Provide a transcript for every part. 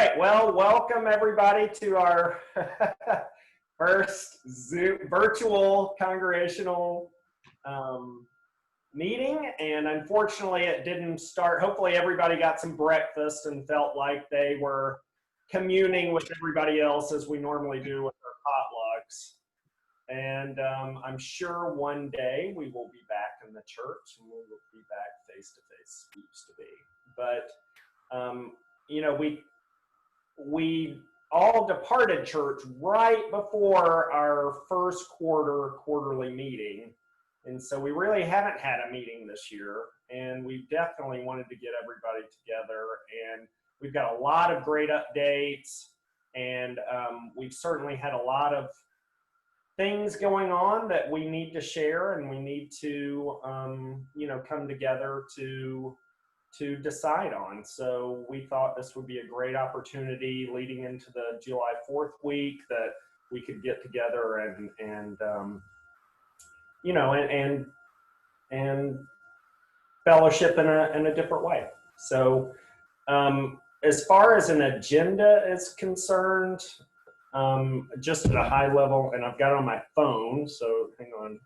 right, well, welcome everybody to our first virtual congregational meeting. And unfortunately, it didn't start. Hopefully, everybody got some breakfast and felt like they were communing with everybody else as we normally do with our potlucks. And I'm sure one day we will be back in the church and we will be back face to face. We used to be, but you know, we all departed church right before our first quarterly meeting. And so we really haven't had a meeting this year, and we definitely wanted to get everybody together. And we've got a lot of great updates, and we've certainly had a lot of things going on that we need to share, and we need to, you know, come together to decide on. So we thought this would be a great opportunity leading into the July 4th week that we could get together and you know, and fellowship in a different way. So as far as an agenda is concerned, just at a high level, and I've got it on my phone, so hang on.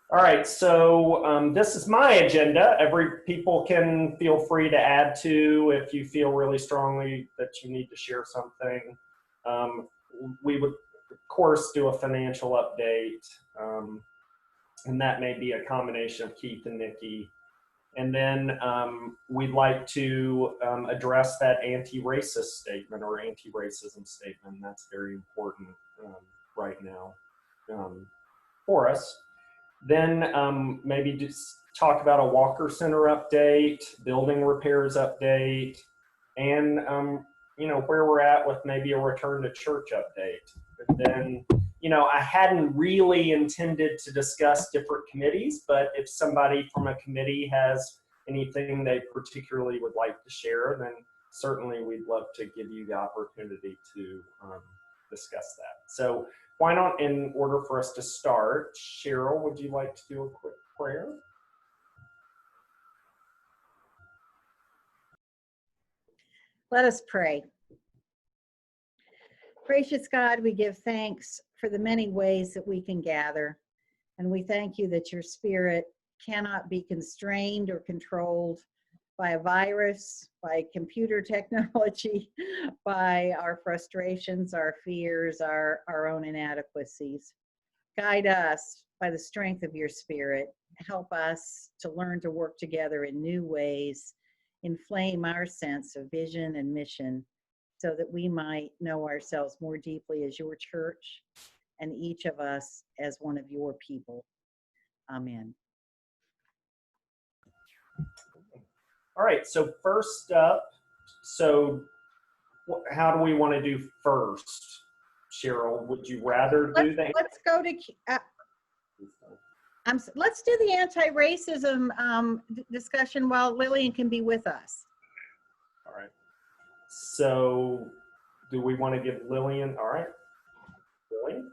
All right, so this is my agenda. People can feel free to add to if you feel really strongly that you need to share something. We would, of course, do a financial update, and that may be a combination of Keith and Nikki. And then we'd like to address that anti-racist statement or anti-racism statement. That's very important right now for us. Then maybe just talk about a Walker Center update, building repairs update, and you know, where we're at with maybe a return to church update. But then, you know, I hadn't really intended to discuss different committees, but if somebody from a committee has anything they particularly would like to share, then certainly we'd love to give you the opportunity to discuss that. So why not, in order for us to start, Cheryl, would you like to do a quick prayer? Let us pray. Gracious God, we give thanks for the many ways that we can gather, and we thank you that your Spirit cannot be constrained or controlled by a virus, by computer technology, by our frustrations, our fears, our own inadequacies. Guide us by the strength of your Spirit. Help us to learn to work together in new ways. Inflame our sense of vision and mission so that we might know ourselves more deeply as your church and each of us as one of your people. Amen. All right, so first up, so how do we want to do first? Cheryl, would you rather do that? Let's go to, let's do the anti-racism discussion while Lillian can be with us. All right, so do we want to give Lillian, all right, Lillian?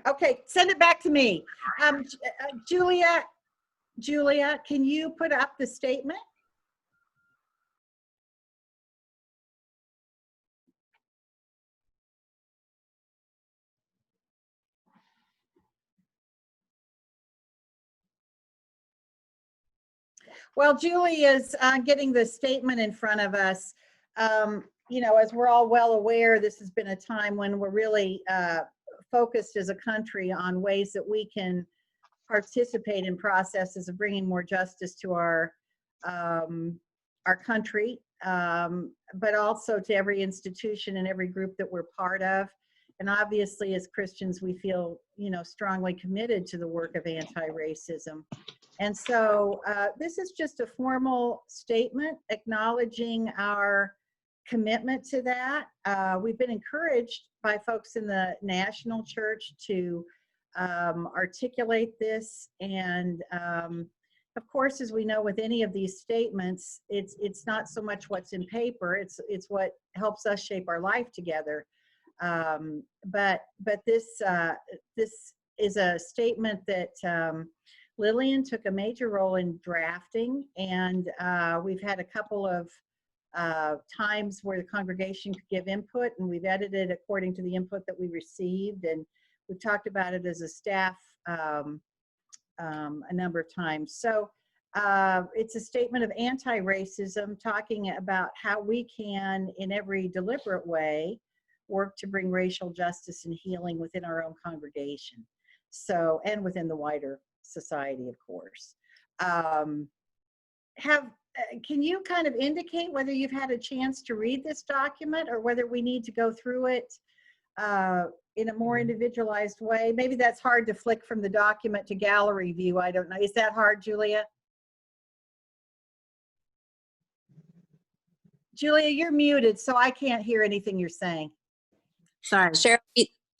Okay, send it back to me. Julia, can you put up the statement? Well, Julie is getting the statement in front of us. You know, as we're all well aware, this has been a time when we're really focused as a country on ways that we can participate in processes of bringing more justice to our country, but also to every institution and every group that we're part of. And obviously, as Christians, we feel, you know, strongly committed to the work of anti-racism. And so this is just a formal statement acknowledging our commitment to that. We've been encouraged by folks in the national church to articulate this. And of course, as we know with any of these statements, it's not so much what's in paper, it's what helps us shape our life together. But this is a statement that Lillian took a major role in drafting, and we've had a couple of times where the congregation could give input, and we've edited according to the input that we received, and we've talked about it as a staff a number of times. So it's a statement of anti-racism, talking about how we can, in every deliberate way, work to bring racial justice and healing within our own congregation. So, and within the wider society, of course. Can you kind of indicate whether you've had a chance to read this document, or whether we need to go through it in a more individualized way? Maybe that's hard to flick from the document to gallery view. I don't know. Is that hard, Julia? Julia, you're muted, so I can't hear anything you're saying. Sorry.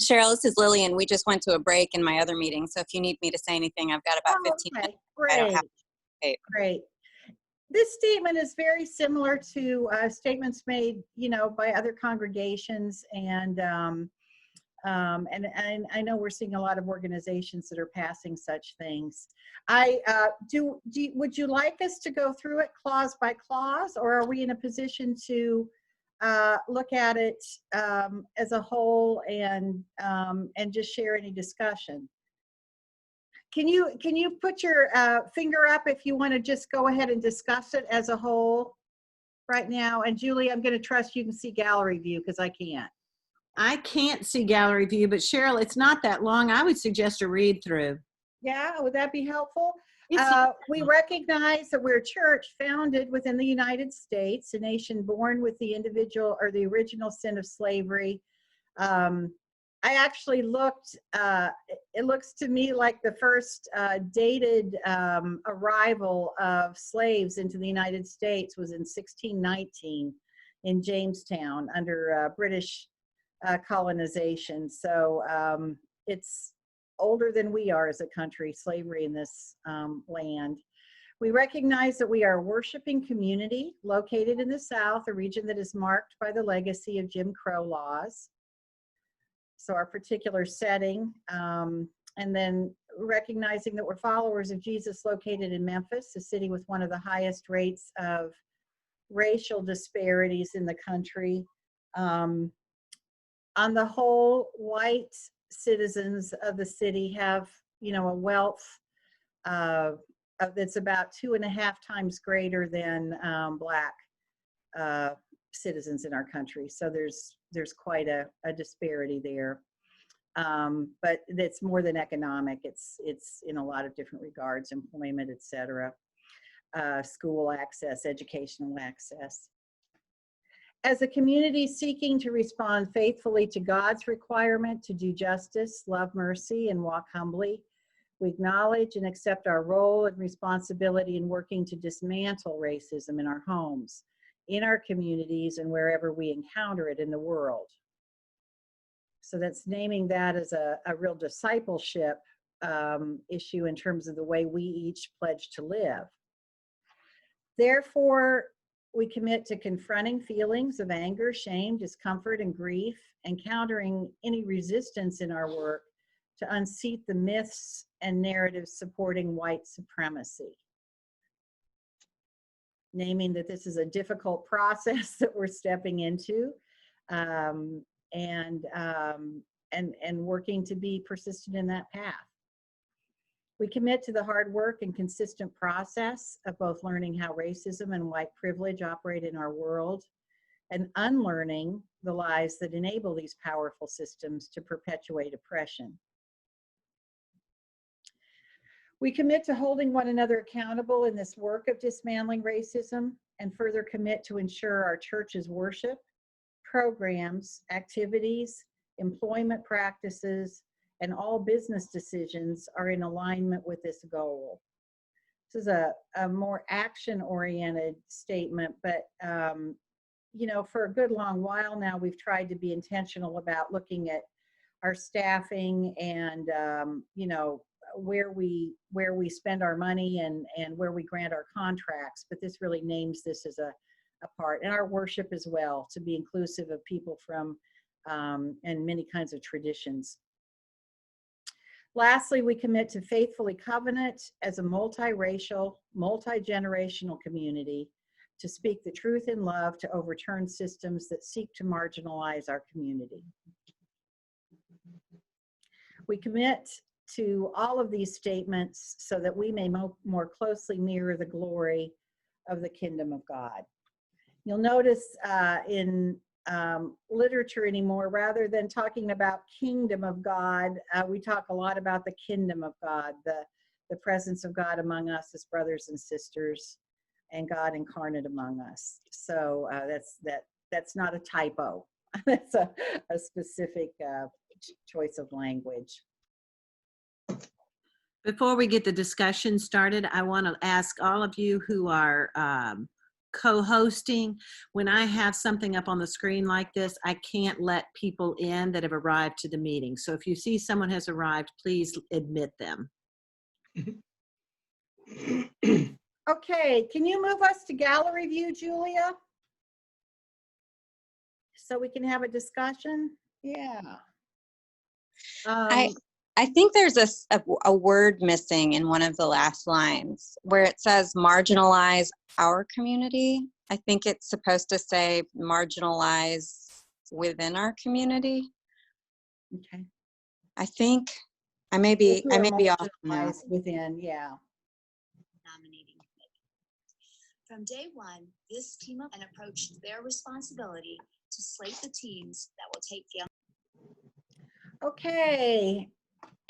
Cheryl, this is Lillian. We just went to a break in my other meeting, so if you need me to say anything, I've got about 15 minutes. Great. I don't have to. Great. This statement is very similar to statements made, by other congregations, and I know we're seeing a lot of organizations that are passing such things. Would you like us to go through it clause by clause, or are we in a position to look at it as a whole and just share any discussion? Can you put your finger up if you want to just go ahead and discuss it as a whole right now? And Julie, I'm going to trust you can see gallery view, because I can't. I can't see gallery view, but Cheryl, it's not that long. I would suggest a read through. Yeah, would that be helpful? We recognize that we're a church founded within the United States, a nation born with the individual or the original sin of slavery. I actually looked, it looks to me like the first dated arrival of slaves into the United States was in 1619 in Jamestown under British colonization. So it's older than we are as a country, slavery in this land. We recognize that we are a worshiping community located in the South, a region that is marked by the legacy of Jim Crow laws. So our particular setting, and then recognizing that we're followers of Jesus located in Memphis, a city with one of the highest rates of racial disparities in the country. On the whole, white citizens of the city have, a wealth that's about 2.5 times greater than Black citizens in our country. So there's quite a disparity there. But it's more than economic. It's in a lot of different regards, employment, et cetera, school access, educational access. As a community seeking to respond faithfully to God's requirement to do justice, love mercy, and walk humbly, we acknowledge and accept our role and responsibility in working to dismantle racism in our homes, in our communities, and wherever we encounter it in the world. So that's naming that as a real discipleship issue in terms of the way we each pledge to live. Therefore, we commit to confronting feelings of anger, shame, discomfort, and grief, and countering any resistance in our work to unseat the myths and narratives supporting white supremacy. Naming that this is a difficult process that we're stepping into, and working to be persistent in that path. We commit to the hard work and consistent process of both learning how racism and white privilege operate in our world, and unlearning the lies that enable these powerful systems to perpetuate oppression. We commit to holding one another accountable in this work of dismantling racism, and further commit to ensure our church's worship, programs, activities, employment practices, and all business decisions are in alignment with this goal. This is a more action-oriented statement, but for a good long while now, we've tried to be intentional about looking at our staffing and where we spend our money and where we grant our contracts. But this really names this as a part, and our worship as well, to be inclusive of people from and many kinds of traditions. Lastly, we commit to faithfully covenant as a multiracial, multi-generational community to speak the truth in love to overturn systems that seek to marginalize our community. We commit to all of these statements so that we may more closely mirror the glory of the kingdom of God. You'll notice in literature anymore, rather than talking about kingdom of God, we talk a lot about the kingdom of God, the presence of God among us as brothers and sisters, and God incarnate among us. So that's not a typo. That's a specific choice of language. Before we get the discussion started, I want to ask all of you who are co-hosting, when I have something up on the screen like this, I can't let people in that have arrived to the meeting. So if you see someone has arrived, please admit them. Okay, can you move us to gallery view, Julia? So we can have a discussion? Yeah. I think there's a word missing in one of the last lines where it says marginalize our community. I think it's supposed to say marginalize within our community. Okay. I think I may be off now. Within, yeah. Nominating committee. From day one, this team up and approached their responsibility to slate the teams that will take the. Okay.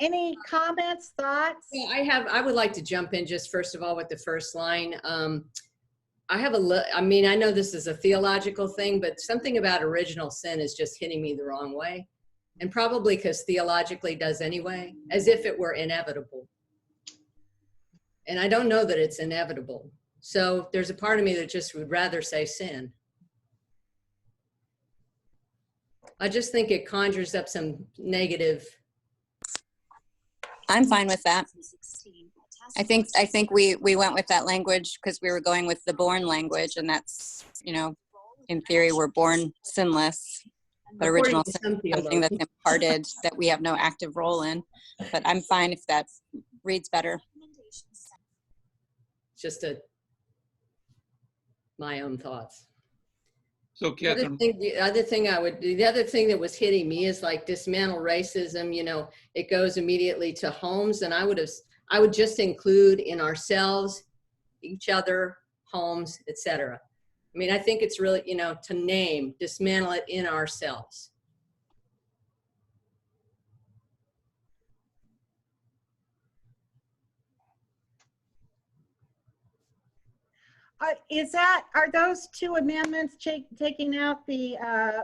Any comments, thoughts? Yeah, I would like to jump in just first of all with the first line. I mean, I know this is a theological thing, but something about original sin is just hitting me the wrong way. And probably because theologically does anyway, as if it were inevitable. And I don't know that it's inevitable. So there's a part of me that just would rather say sin. I just think it conjures up some negative. I'm fine with that. I think we went with that language because we were going with the born language, and that's, you know, in theory we're born sinless, but original sin is something that's imparted that we have no active role in. But I'm fine if that reads better. Just my own thoughts. So Catherine, The other thing that was hitting me is like dismantle racism, you know, it goes immediately to homes, and I would just include in ourselves, each other, homes, etc. I mean, I think it's really, you know, to dismantle it in ourselves. Are those two amendments taking out the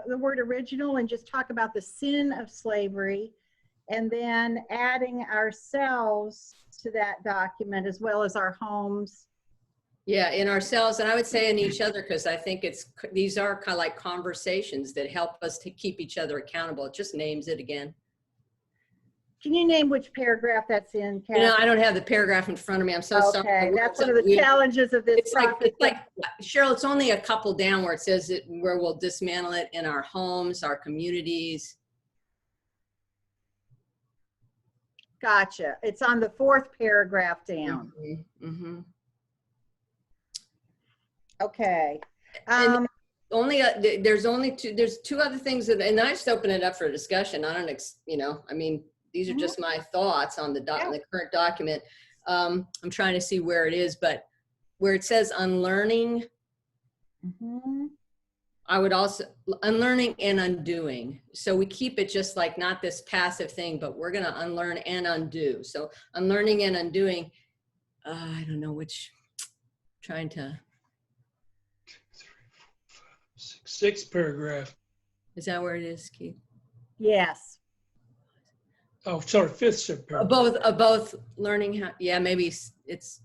word original and just talk about the sin of slavery, and then adding ourselves to that document as well as our homes? Yeah, in ourselves, and I would say in each other, because I think these are kind of like conversations that help us to keep each other accountable. It just names it again. Can you name which paragraph that's in, Kathy? You know, I don't have the paragraph in front of me. I'm so sorry. Okay, that's one of the challenges of this. It's like, Cheryl, it's only a couple down where it says where we'll dismantle it in our homes, our communities. Gotcha. It's on the fourth paragraph down. Mm-hmm, mm-hmm. Okay. There's two other things and I just open it up for discussion. I don't, you know, I mean, these are just my thoughts on the current document. I'm trying to see where it is, but where it says unlearning, I would also, unlearning and undoing. So we keep it just like not this passive thing, but we're going to unlearn and undo. So unlearning and undoing, I don't know which, trying to. sixth paragraph. Is that where it is, Keith? Yes. Oh, sorry, fifth paragraph. Both learning how, yeah, maybe it's.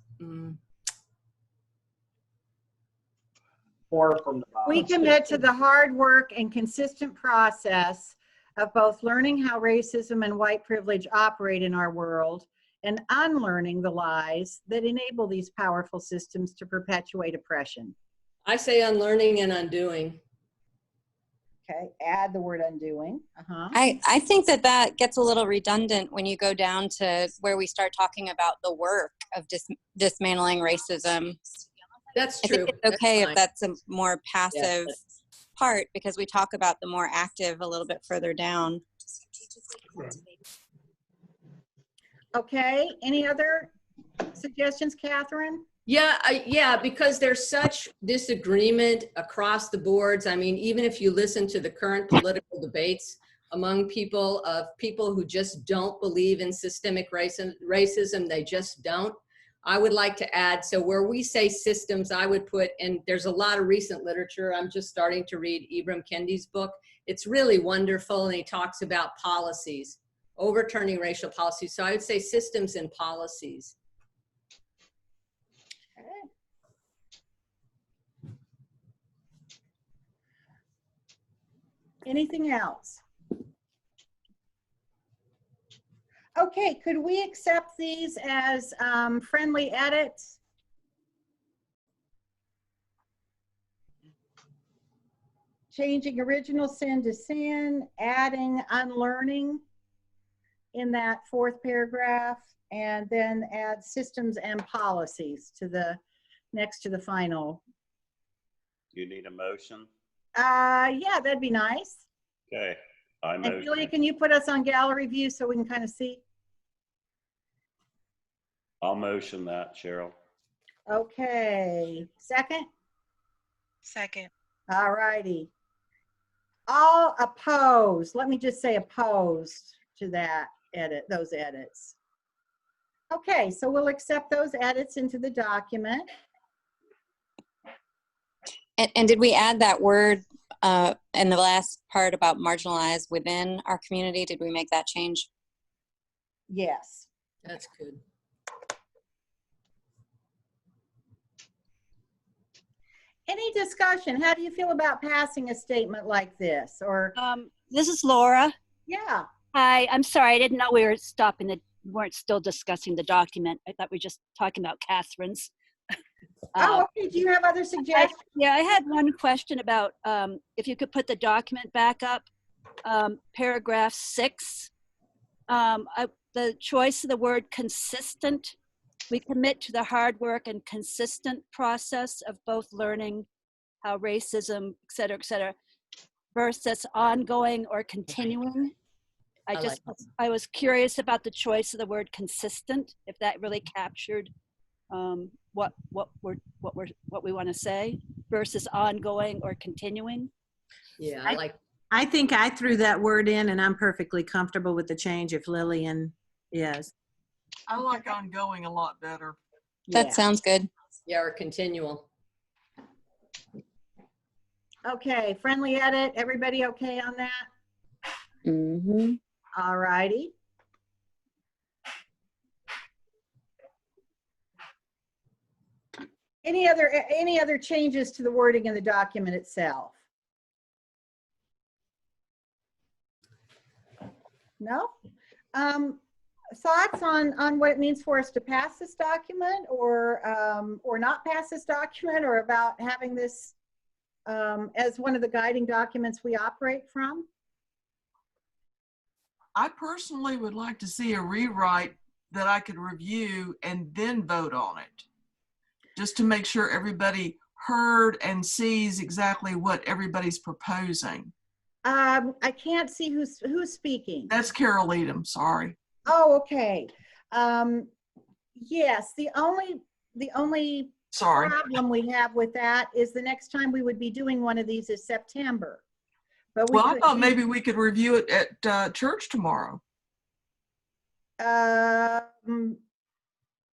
Or from the bottom. We commit to the hard work and consistent process of both learning how racism and white privilege operate in our world and unlearning the lies that enable these powerful systems to perpetuate oppression. I say unlearning and undoing. Okay, add the word undoing. I think that that gets a little redundant when you go down to where we start talking about the work of dismantling racism. That's I true. think it's okay if That's that's a more passive part, because we talk about the more active a little bit further down. Okay, any other suggestions, Catherine? Yeah, because there's such disagreement across the boards. I mean, even if you listen to the current political debates among people who just don't believe in systemic racism, they just don't. I would like to add, so where we say systems, I would put, and there's a lot of recent literature. I'm just starting to read Ibram Kendi's book. It's really wonderful, and he talks about policies, overturning racial policies. So I would say systems and policies. Anything else? Okay, could we accept these as friendly edits? Changing original sin to sin, adding unlearning in that fourth paragraph, and then add systems and policies to the next to the final. You need a motion? Yeah, that'd be nice. Okay, I And motion. Julia, can you put us on gallery view so we can kind of see? I'll motion that, Cheryl. Okay, second? Second. All righty. All opposed, let me just say opposed to that edit, those edits. Okay, so we'll accept those edits into the document. And did we add that word in the last part about marginalized within our community? Did we make that change? Yes. That's good. Any discussion? How do you feel about passing a statement like this? Or This is Laura. yeah. Hi, I'm sorry, I didn't know we weren't still discussing the document. I thought we were just talking about Catherine's. Oh, okay. Do you have other suggestions? I had one question about if you could put the document back up, paragraph 6. The choice of the word consistent. We commit to the hard work and consistent process of both learning how racism, et cetera, versus ongoing or continuing. I was curious about the choice of the word consistent, if that really captured what we want to say, versus ongoing or continuing. Yeah, I think I threw that word in, and I'm perfectly comfortable with the change if Lillian is. I like ongoing a lot better. That sounds good. Yeah, or continual. Okay, friendly edit. Everybody okay on that? Mm-hmm. All righty. Any other changes to the wording in the document itself? No? Thoughts on what it means for us to pass this document, or not pass this document, or about having this as one of the guiding documents we operate from? I personally would like to see a rewrite that I could review and then vote on it, just to make sure everybody heard and sees exactly what everybody's proposing. I can't see who's speaking. That's Carol Edom, sorry. Oh, okay. Yes, the only Sorry. problem we have with that is the next time we would be doing one of these is September. But Well, I thought maybe we could review it at church tomorrow,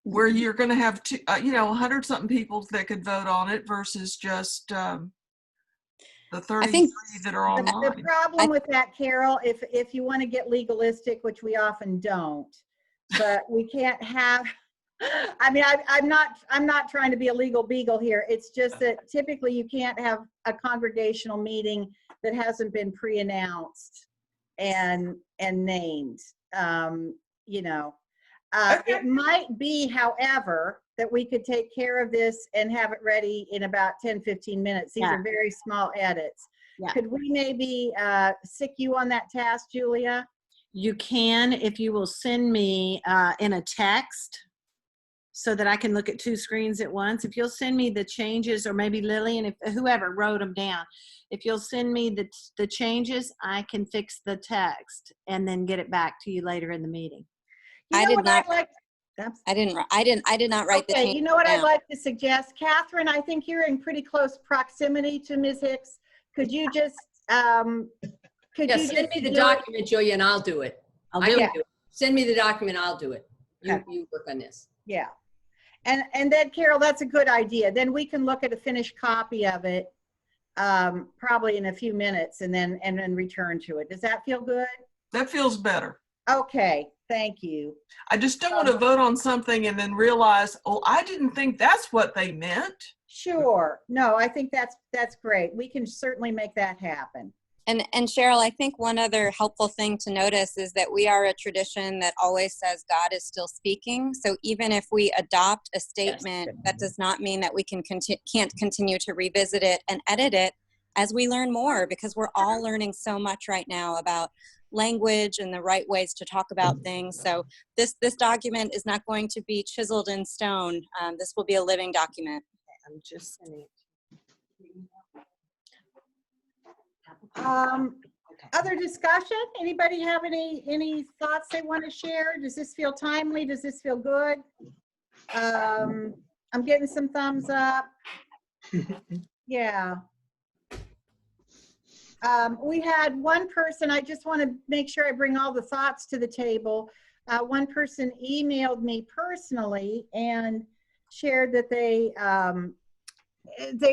where you're going to have 100-something people that could vote on it versus just the 33 that are online. The problem with that, Carol, if you want to get legalistic, which we often don't, but we can't have. I mean, I'm not trying to be a legal beagle here. It's just that typically you can't have a congregational meeting that hasn't been pre-announced and named. It might be, however, that we could take care of this and have it ready in about 10-15 minutes. These are very small edits. Yeah. Could we maybe sick you on that task, Julia? You can, if you will send me in a text so that I can look at 2 screens at once. If you'll send me the changes, or maybe Lily, and if whoever wrote them down, if you'll send me the changes, I can fix the text and then get it back to you later in the meeting. I did not. I did not write the Okay, change you know what down. I'd like to suggest? Catherine, I think you're in pretty close proximity to Ms. Hicks. Could you just, Send me the document, Julia, and I'll do it. I can do it. Send me the document, I'll do it. You work on this. Yeah. And then, Carol, that's a good idea. Then we can look at a finished copy of it probably in a few minutes and then return to it. Does that feel good? That feels better. Okay, thank you. I just don't want to vote on something and then realize, oh, I didn't think that's what they meant. Sure. No, I think that's great. We can certainly make that happen. And Cheryl, I think one other helpful thing to notice is that we are a tradition that always says God is still speaking. So even if we adopt a statement, that does not mean that we can't continue to revisit it and edit it as we learn more, because we're all learning so much right now about language and the right ways to talk about things. So this document is not going to be chiseled in stone. This will be a living document. I'm just sending it. Other discussion? Anybody have any thoughts they want to share? Does this feel timely? Does this feel good? I'm getting some thumbs up. Yeah. We had one person, I just want to make sure I bring all the thoughts to the table. One person emailed me personally and shared that they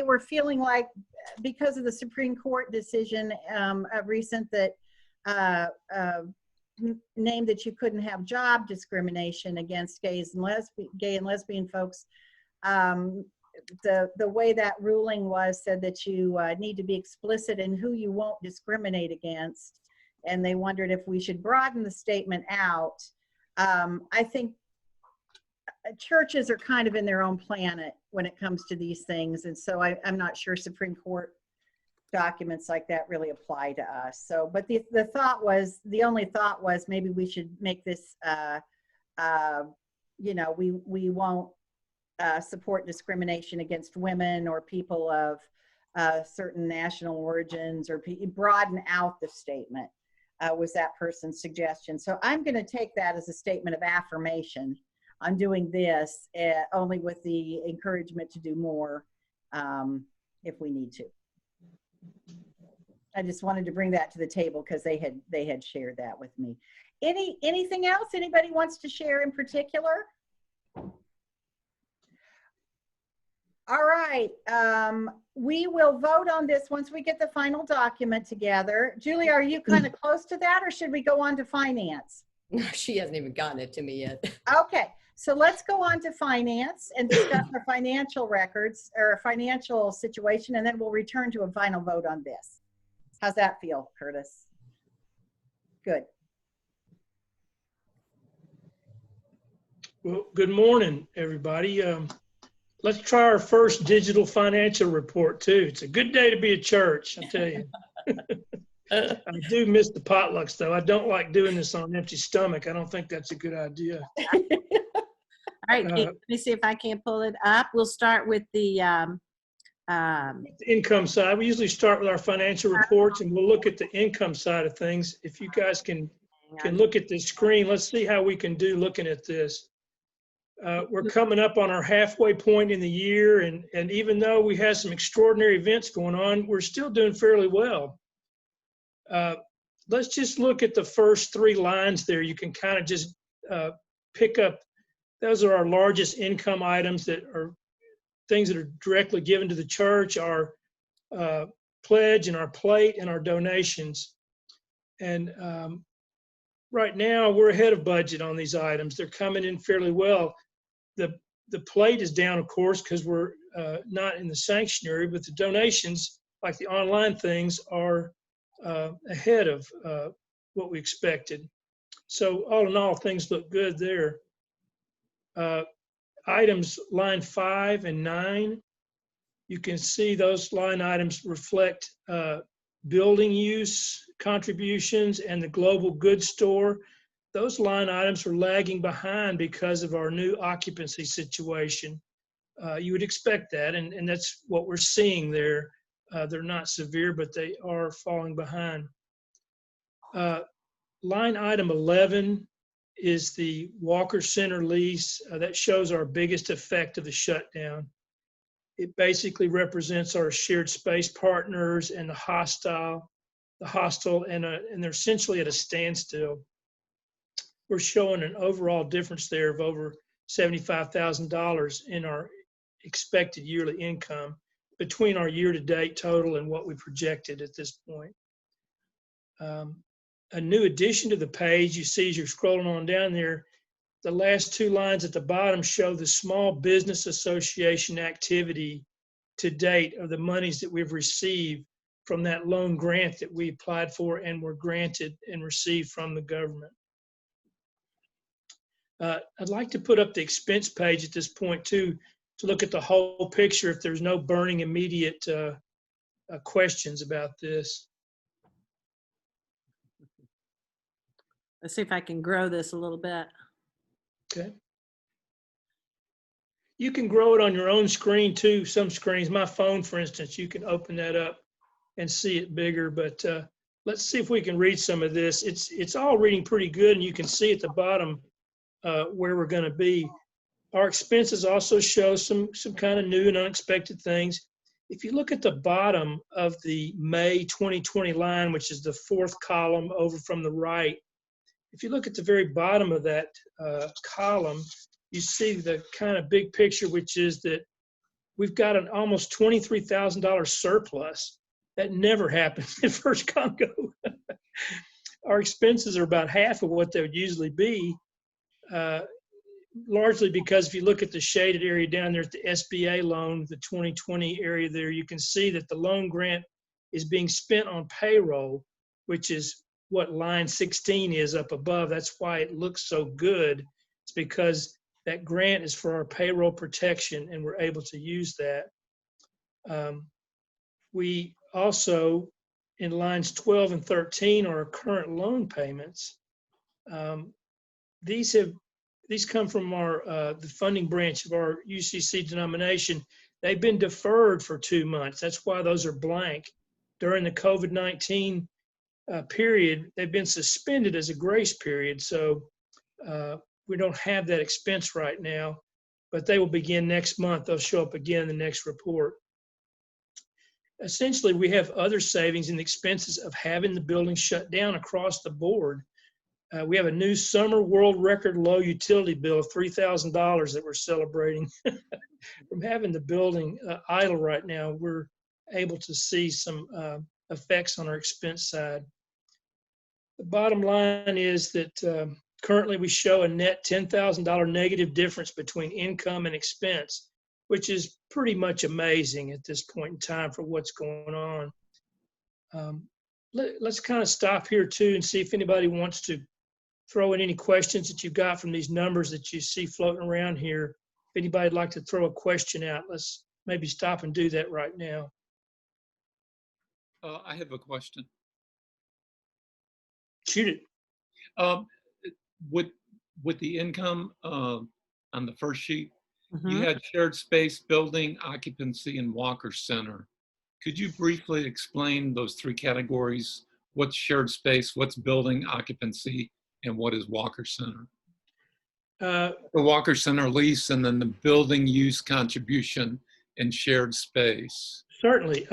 were feeling like, because of the Supreme Court decision recent that named that you couldn't have job discrimination against gay and lesbian folks, the way that ruling was said that you need to be explicit in who you won't discriminate against, and they wondered if we should broaden the statement out. I think churches are kind of in their own planet when it comes to these things, and so I'm not sure Supreme Court documents like that really apply to us. So, but the only thought was maybe we should make this, we won't support discrimination against women or people of certain national origins, or broaden out the statement, was that person's suggestion. So I'm going to take that as a statement of affirmation. I'm doing this only with the encouragement to do more if we need to. I just wanted to bring that to the table because they had shared that with me. Anything else anybody wants to share in particular? All right, we will vote on this once we get the final document together. Julie, are you kind of close to that, or should we go on to finance? No, she hasn't even gotten it to me yet. Okay, so let's go on to finance and discuss our financial records or financial situation, and then we'll return to a final vote on this. How's that feel, Curtis? Good. Well, good morning, everybody. Let's try our first digital financial report too. It's a good day to be at church, I tell you. I do miss the potlucks though. I don't like doing this on an empty stomach. I don't think that's a good idea. All right, let me see if I can pull it up. We'll start with the income side. We usually start with our financial reports, and we'll look at the income side of things. If you guys can look at the screen, let's see how we can do looking at this. We're coming up on our halfway point in the year, and even though we have some extraordinary events going on, we're still doing fairly well. Let's just look at the first 3 lines there. You can kind of just pick up, those are our largest income items that are things that are directly given to the church, our pledge and our plate and our donations. And right now we're ahead of budget on these items. They're coming in fairly well. The plate is down, of course, because we're not in the sanctuary, but the donations, like the online things, are ahead of what we expected. So all in all, things look good there. Items line 5 and 9, you can see those line items reflect building use contributions and the global goods store, those line items are lagging behind because of our new occupancy situation. You would expect that, and that's what we're seeing there. They're not severe, but they are falling behind. Line item 11 is the Walker Center lease. That shows our biggest effect of the shutdown. It basically represents our shared space partners and the hostel, and they're essentially at a standstill. We're showing an overall difference there of over $75,000 in our expected yearly income between our year-to-date total and what we projected at this point. A new addition to the page you see as you're scrolling on down there, the last two lines at the bottom show the Small Business Association activity to date of the monies that we've received from that loan grant that we applied for and were granted and received from the government. I'd like to put up the expense page at this point too, to look at the whole picture if there's no burning immediate questions about this. Let's see if I can grow this a little bit. Okay. You can grow it on your own screen too. Some screens, my phone, for instance, you can open that up and see it bigger, but let's see if we can read some of this. It's all reading pretty good, and you can see at the bottom where we're going to be. Our expenses also show some kind of new and unexpected things. If you look at the bottom of the May 2020 line, which is the fourth column over from the right, if you look at the very bottom of that column, you see the kind of big picture, which is that we've got an almost $23,000 surplus. That never happens at First Congo. Our expenses are about half of what they would usually be, largely because if you look at the shaded area down there at the SBA loan, the 2020 area there, you can see that the loan grant is being spent on payroll, which is what line 16 is up above. That's why it looks so good. It's because that grant is for our payroll protection and we're able to use that. We also, in lines 12 and 13, are our current loan payments. These come from our the funding branch of our UCC denomination. They've been deferred for 2 months. That's why those are blank. During the COVID-19 period, they've been suspended as a grace period. So we don't have that expense right now, but they will begin next month. They'll show up again in the next report. Essentially, we have other savings in the expenses of having the building shut down across the board. We have a new summer world record low utility bill of $3,000 that we're celebrating. From having the building idle right now, we're able to see some effects on our expense side. The bottom line is that currently we show a net $10,000 negative difference between income and expense, which is pretty much amazing at this point in time for what's going on. Let's kind of stop here too and see if anybody wants to throw in any questions that you got from these numbers that you see floating around here. If anybody'd like to throw a question out, let's maybe stop and do that right now. I have a question. Shoot it. With the income on the first sheet, Mhm. you had shared space, building, occupancy, and Walker Center. Could you briefly explain those three categories? What's shared space, what's building, occupancy, and what is Walker Center? The Walker Center lease, and then the building use contribution and shared space. Certainly.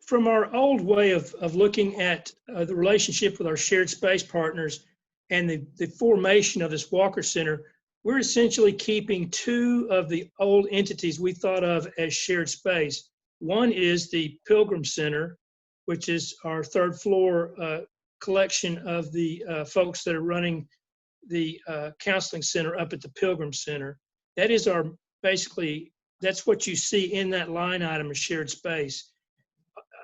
From our old way of looking at the relationship with our shared space partners and the formation of this Walker Center, we're essentially keeping two of the old entities we thought of as shared space. One is the Pilgrim Center, which is our third floor collection of the folks that are running the counseling center up at the Pilgrim Center. That is our, basically, that's what you see in that line item of shared space.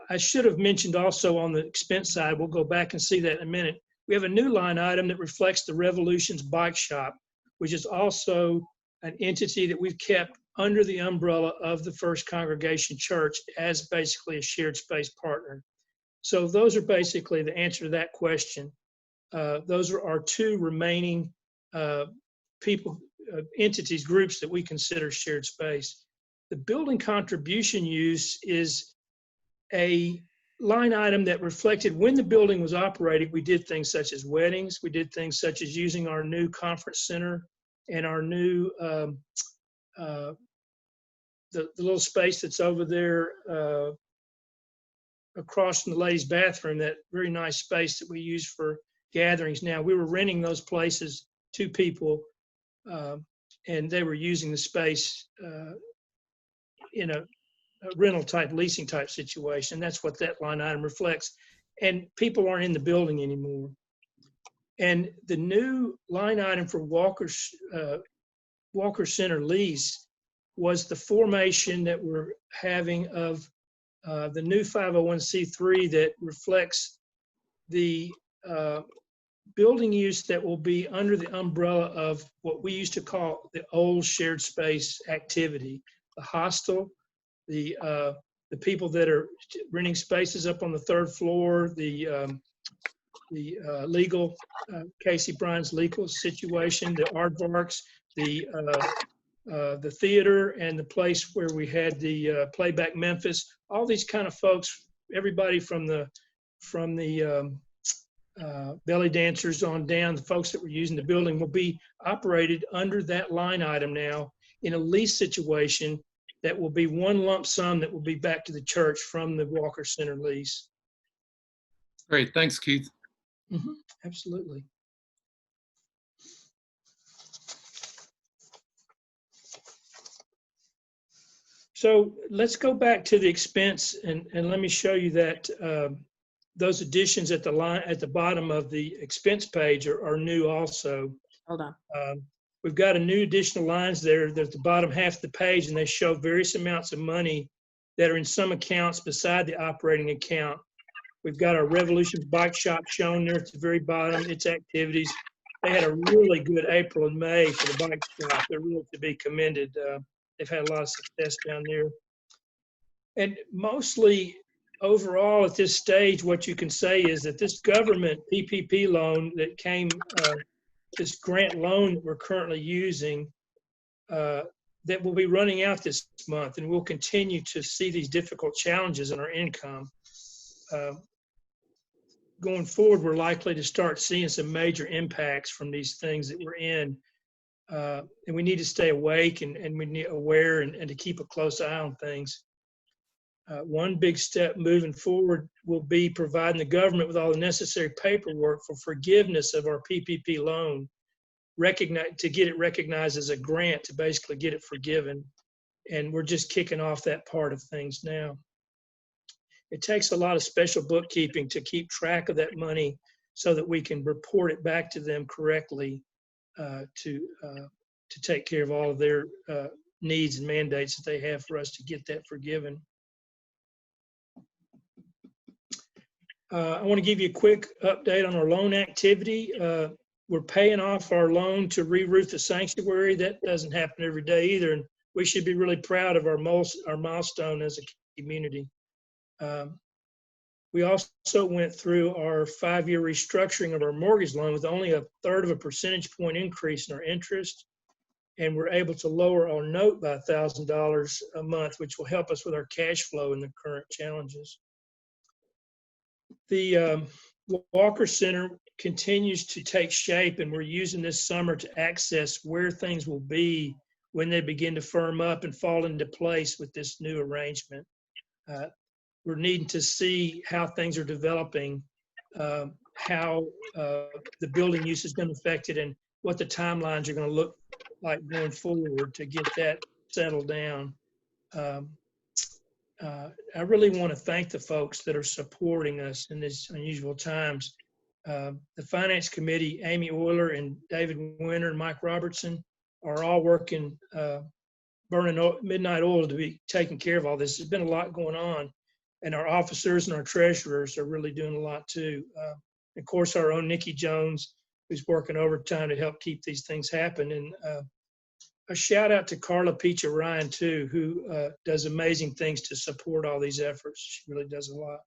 I should have mentioned also on the expense side, we'll go back and see that in a minute. We have a new line item that reflects the Revolution's Bike Shop, which is also an entity that we've kept under the umbrella of the First Congregation Church as basically a shared space partner. So those are basically the answer to that question. Those are our two remaining people, entities, groups that we consider shared space. The building contribution use is a line item that reflected when the building was operating. We did things such as weddings. We did things such as using our new conference center and our new, the little space that's over there across from the ladies' bathroom, that very nice space that we use for gatherings. Now, we were renting those places to people, and they were using the space in a rental type, leasing type situation. That's what that line item reflects. And people aren't in the building anymore. And the new line item for Walker Center lease was the formation that we're having of the new 501c3 that reflects the building use that will be under the umbrella of what we used to call the old shared space activity. The hostel, the people that are renting spaces up on the third floor, the legal, Casey Bryan's legal situation, the aardvarks, the theater, and the place where we had the Playback Memphis. All these kind of folks, everybody from the belly dancers on down, the folks that were using the building, will be operated under that line item now in a lease situation that will be one lump sum that will be back to the church from the Walker Center lease. Great, thanks, Keith. Absolutely. So let's go back to the expense, and let me show you that those additions at the line at the bottom of the expense page are new also. Hold on. We've got a new additional lines there. They're at the bottom half of the page, and they show various amounts of money that are in some accounts beside the operating account. We've got our Revolution Bike Shop shown there at the very bottom, its activities. They had a really good April and May for the bike shop. They're really to be commended. They've had a lot of success down there. And mostly overall at this stage, what you can say is that this government PPP loan that came, this grant loan that we're currently using, that will be running out this month, and we'll continue to see these difficult challenges in our income. Going forward, we're likely to start seeing some major impacts from these things that we're in. And we need to stay awake and we need aware and to keep a close eye on things. One big step moving forward will be providing the government with all the necessary paperwork for forgiveness of our PPP loan, to get it recognized as a grant, to basically get it forgiven. And we're just kicking off that part of things now. It takes a lot of special bookkeeping to keep track of that money so that we can report it back to them correctly, to take care of all of their needs and mandates that they have for us to get that forgiven. I want to give you a quick update on our loan activity. We're paying off our loan to re-roof the sanctuary. That doesn't happen every day either, and we should be really proud of our milestone as a community. We also went through our 5-year restructuring of our mortgage loan with only 1/3 of a percentage point increase in our interest, and we're able to lower our note by $1,000 a month, which will help us with our cash flow in the current challenges. The Walker Center continues to take shape, and we're using this summer to access where things will be when they begin to firm up and fall into place with this new arrangement. We're needing to see how things are developing, how the building use has been affected, and what the timelines are going to look like going forward to get that settled down. I really want to thank the folks that are supporting us in these unusual times. The Finance Committee, Amy Euler and David Winter and Mike Robertson, are all working, burning midnight oil to be taking care of all this. There's been a lot going on, and our officers and our treasurers are really doing a lot too. Of course, our own Nikki Jones, who's working overtime to help keep these things happen. And a shout out to Carla Picha Ryan too, who does amazing things to support all these efforts. She really does a lot.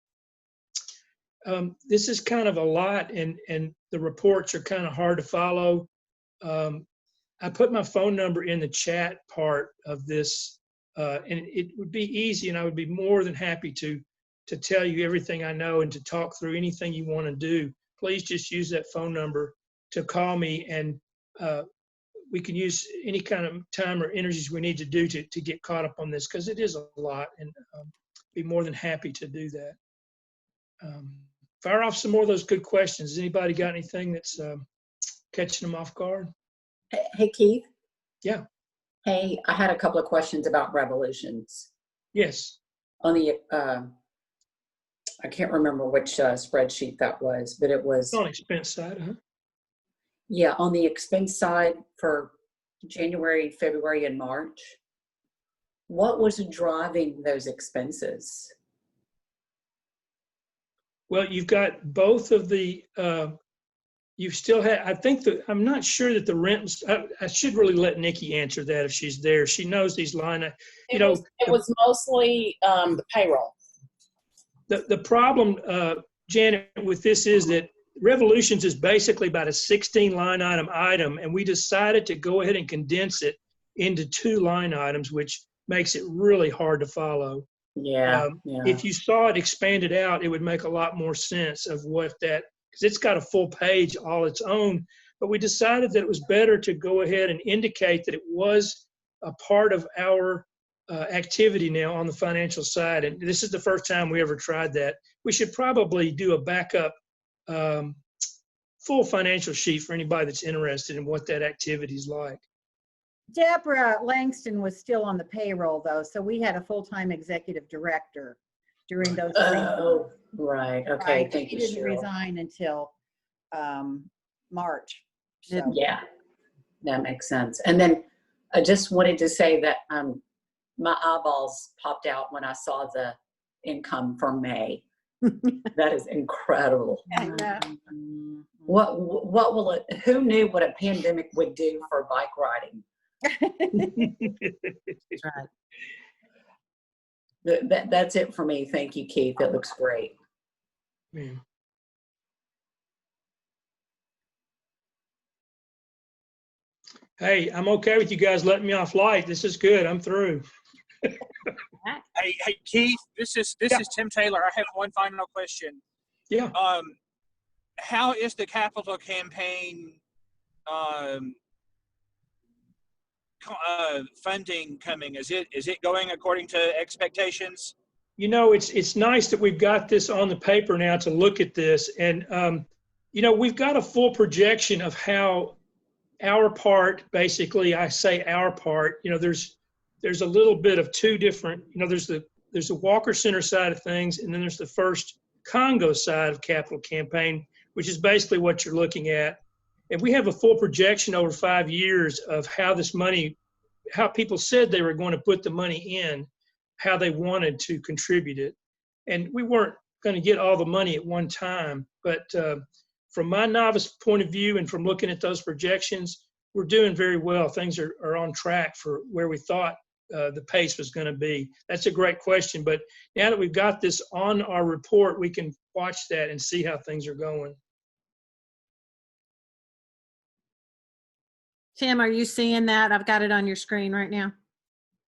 This is kind of a lot, and the reports are kind of hard to follow. I put my phone number in the chat part of this, and it would be easy, and I would be more than happy to tell you everything I know and to talk through anything you want to do. Please just use that phone number to call me, and we can use any kind of time or energies we need to do to get caught up on this, because it is a lot, and be more than happy to do that. Fire off some more of those good questions. Has anybody got anything that's catching them off guard? Hey, Keith. Yeah. Hey, I had a couple of questions about revolutions. Yes. On the, I can't remember which spreadsheet that was, but it was. On expense side, huh? Yeah, on the expense side for January, February, and March. What was driving those expenses? Well, you've got both of the, you still have, I think that, I'm not sure that the rent, I should really let Nikki answer that if she's there. She knows these line, you know. It was mostly the payroll. The problem, Janet, with this is that Revolutions is basically about a 16 line item, and we decided to go ahead and condense it into 2 line items, which makes it really hard to follow. Yeah, If you saw it expanded out, it would make a lot more sense of what that, because it's got a full page all its own. But we decided that it was better to go ahead and indicate that it was a part of our activity now on the financial side. And this is the first time we ever tried that. We should probably do a backup full financial sheet for anybody that's interested in what that activity is like. Deborah Langston was still on the payroll though, so we had a full-time executive director during those 3 months. Oh, right. Okay, Right. thank She you, didn't Cheryl. resign until March. So. Yeah, that makes sense. And then I just wanted to say that my eyeballs popped out when I saw the income for May. That is incredible. I know. What will it, who knew what a pandemic would do for bike riding? That's right. That's it for me. Thank you, Keith. It looks great. Yeah. Hey, I'm okay with you guys letting me off light. This is good. I'm through. Hey, Keith, this is Tim Taylor. I have one final question. Yeah. How is the capital campaign funding coming? Is it going according to expectations? You know, it's nice that we've got this on the paper now to look at this, and you know, we've got a full projection of how our part, basically, I say our part, you know, there's a little bit of 2 different, you know, there's the Walker Center side of things, and then there's the first Congo side of capital campaign, which is basically what you're looking at. And we have a full projection over 5 years of how this money, how people said they were going to put the money in, how they wanted to contribute it. And we weren't going to get all the money at one time, but from my novice point of view and from looking at those projections, we're doing very well. Things are on track for where we thought the pace was going to be. That's a great question, but now that we've got this on our report, we can watch that and see how things are going. Tim, are you seeing that? I've got it on your screen right now.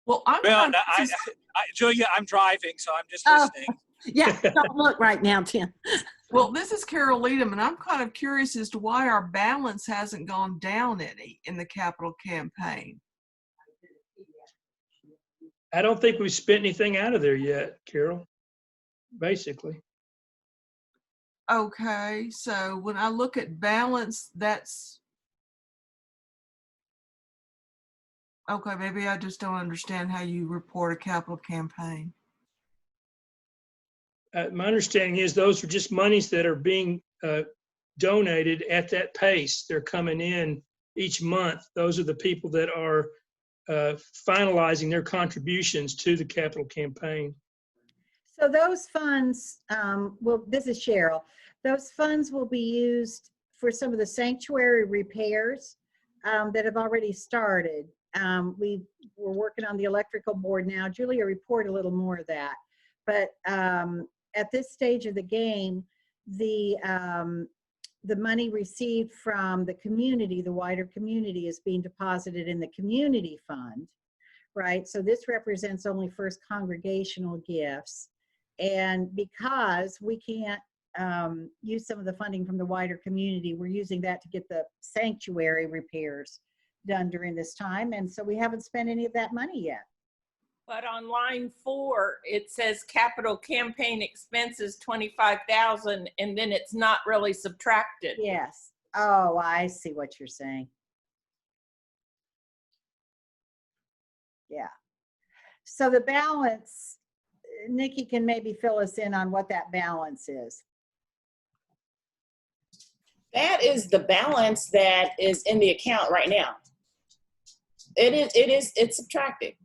Well, Julia, I'm driving, so I'm just Oh. listening. Yeah, don't look right now, Tim. Well, this is Carol Leadham, and I'm kind of curious as to why our balance hasn't gone down any in the capital campaign. I don't think we've spent anything out of there yet, Carol, basically. Okay, so when I look at balance, that's okay. Maybe I just don't understand how you report a capital campaign. My understanding is those are just monies that are being donated at that pace. They're coming in each month. Those are the people that are finalizing their contributions to the capital campaign. So those funds, this is Cheryl, those funds will be used for some of the sanctuary repairs that have already started. We're working on the electrical board now. Julia report a little more of that. But at this stage of the game, the money received from the community, the wider community, is being deposited in the community fund, right? So this represents only First Congregational gifts. And because we can't use some of the funding from the wider community, we're using that to get the sanctuary repairs done during this time. And so we haven't spent any of that money yet. But on line 4, it says capital campaign expenses 25,000, and then it's not really subtracted. Yes. Oh, I see what you're saying. Yeah. So the balance, Nikki can maybe fill us in on what that balance is. That is the balance that is in the account right now. It's subtracted.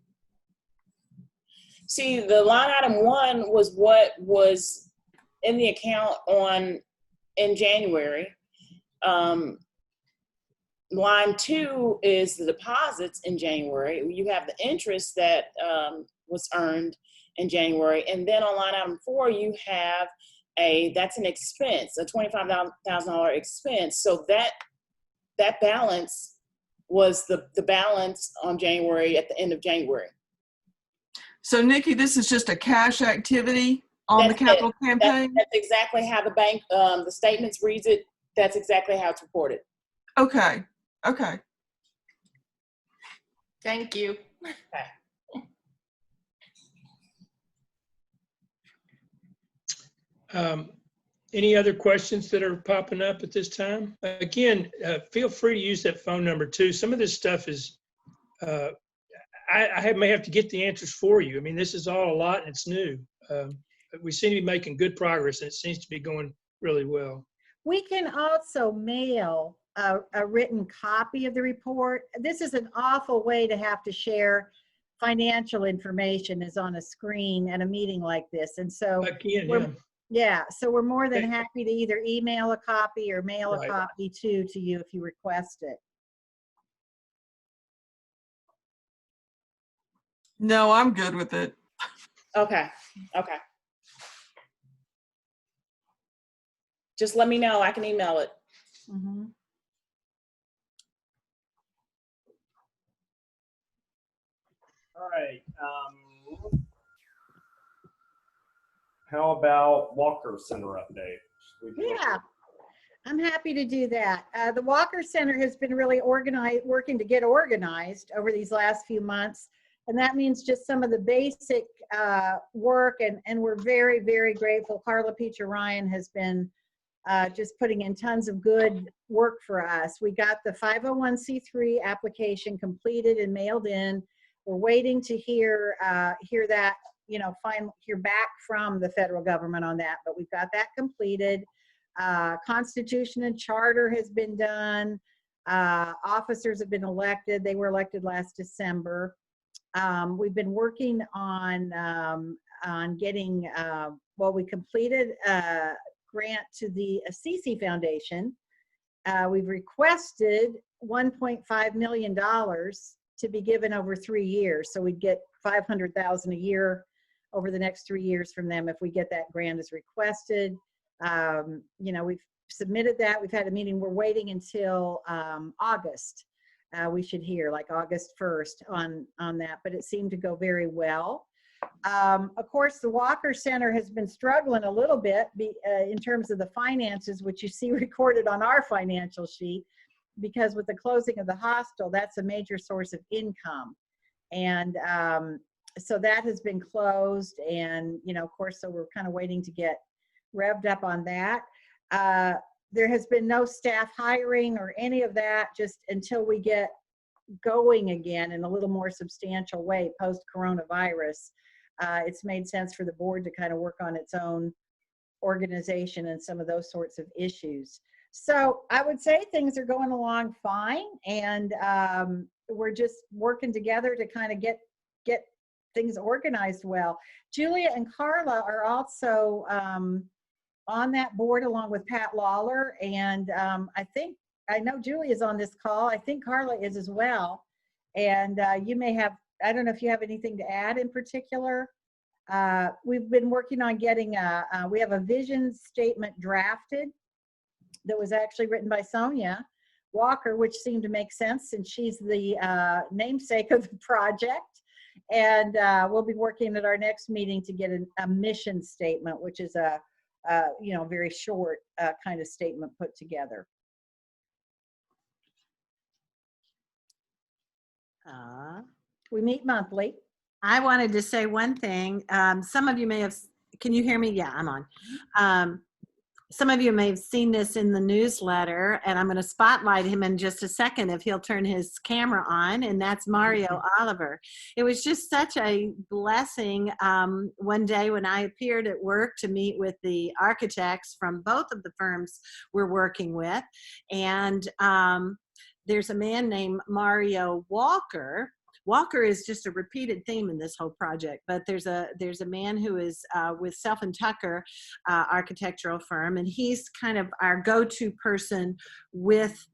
See, the line item 1 was what was in the account in January. Line 2 is the deposits in January. You have the interest that was earned in January. And then on line item 4, you have that's an expense, a $25,000 expense. So that balance was the balance on January, at the end of January. So Nikki, this is just a cash activity on the capital campaign? That's exactly how the bank, the statements reads it. That's exactly how it's reported. Okay, okay. Thank you. Any other questions that are popping up at this time? Again, feel free to use that phone number too. Some of this stuff is, I may have to get the answers for you. I mean, this is all a lot and it's new. We seem to be making good progress and it seems to be going really well. We can also mail a written copy of the report. This is an awful way to have to share financial information is on a screen at a meeting like this. And so again, so we're more than happy to either email a copy or mail Right. a copy to you if you request it. No, I'm good with it. Okay. Okay. Just let me know. I can email it. Mm-hmm. All right. How about Walker Center update? Yeah, I'm happy to do that. The Walker Center has been really working to get organized over these last few months. And that means just some of the basic work. And we're very, very grateful. Carla Peacher Ryan has been just putting in tons of good work for us. We got the 501c3 application completed and mailed in. We're waiting to hear that, hear back from the federal government on that, but we've got that completed. Constitution and charter has been done. Officers have been elected. They were elected last December. We've been working on getting, we completed a grant to the Assisi Foundation. We've requested $1.5 million to be given over 3 years. So we'd get $500,000 a year over the next 3 years from them if we get that grant as requested. We've submitted that. We've had a meeting. We're waiting until August. We should hear like August 1st on that, but it seemed to go very well. Of course, the Walker Center has been struggling a little bit in terms of the finances, which you see recorded on our financial sheet, because with the closing of the hostel, that's a major source of income. And so that has been closed. And, of course, so we're kind of waiting to get revved up on that. There has been no staff hiring or any of that just until we get going again in a little more substantial way post-coronavirus. It's made sense for the board to kind of work on its own organization and some of those sorts of issues. So I would say things are going along fine, and we're just working together to kind of get things organized well. Julia and Carla are also on that board along with Pat Lawler, and I know Julia is on this call. I think Carla is as well. And you may have, I don't know if you have anything to add in particular. We've been working on getting we have a vision statement drafted that was actually written by Sonia Walker, which seemed to make sense since she's the namesake of the project. And we'll be working at our next meeting to get a mission statement, which is a very short kind of statement put together. We meet monthly. I wanted to say one thing. Some of you may have, can you hear me? Yeah, I'm on. Some of you may have seen this in the newsletter, and I'm going to spotlight him in just a second if he'll turn his camera on, and that's Mario Oliver. It was just such a blessing one day when I appeared at work to meet with the architects from both of the firms we're working with, and there's a man named Mario Walker. Walker is just a repeated theme in this whole project, but there's a man who is with Self and Tucker architectural firm, and he's kind of our go-to person with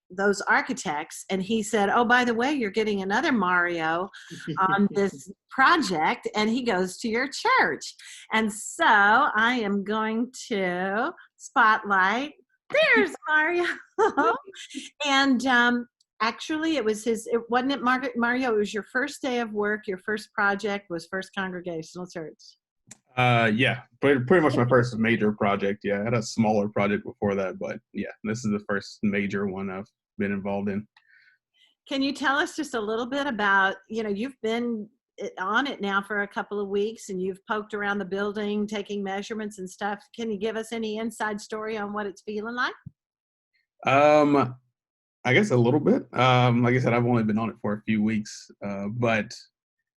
those architects. And he said, oh, by the way, you're getting another Mario on this project, and he goes to your church. And so I am going to spotlight. There's Mario. And actually, it wasn't it, Mario? It was your first day of work. Your first project was First Congregational Church. Yeah, pretty much my first major project. Yeah, I had a smaller project before that, but yeah, this is the first major one I've been involved in. Can you tell us just a little bit about, you've been on it now for a couple of weeks, and you've poked around the building, taking measurements and stuff. Can you give us any inside story on what it's feeling like? I guess a little bit. Like I said, I've only been on it for a few weeks, but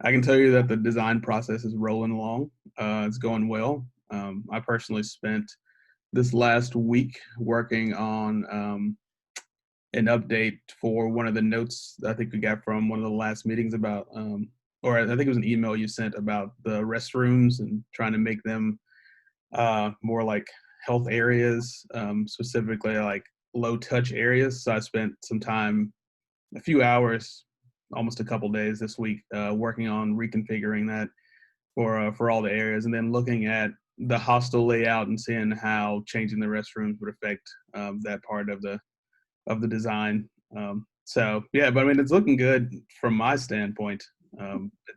I can tell you that the design process is rolling along. It's going well. I personally spent this last week working on an update for one of the notes I think we got from one of the last meetings about, or I think it was an email you sent about the restrooms and trying to make them more like health areas, specifically like low touch areas. So I spent some time, a few hours, almost a couple days this week, working on reconfiguring that for all the areas, and then looking at the hostel layout and seeing how changing the restrooms would affect that part of the design. So yeah, but I mean, it's looking good from my standpoint.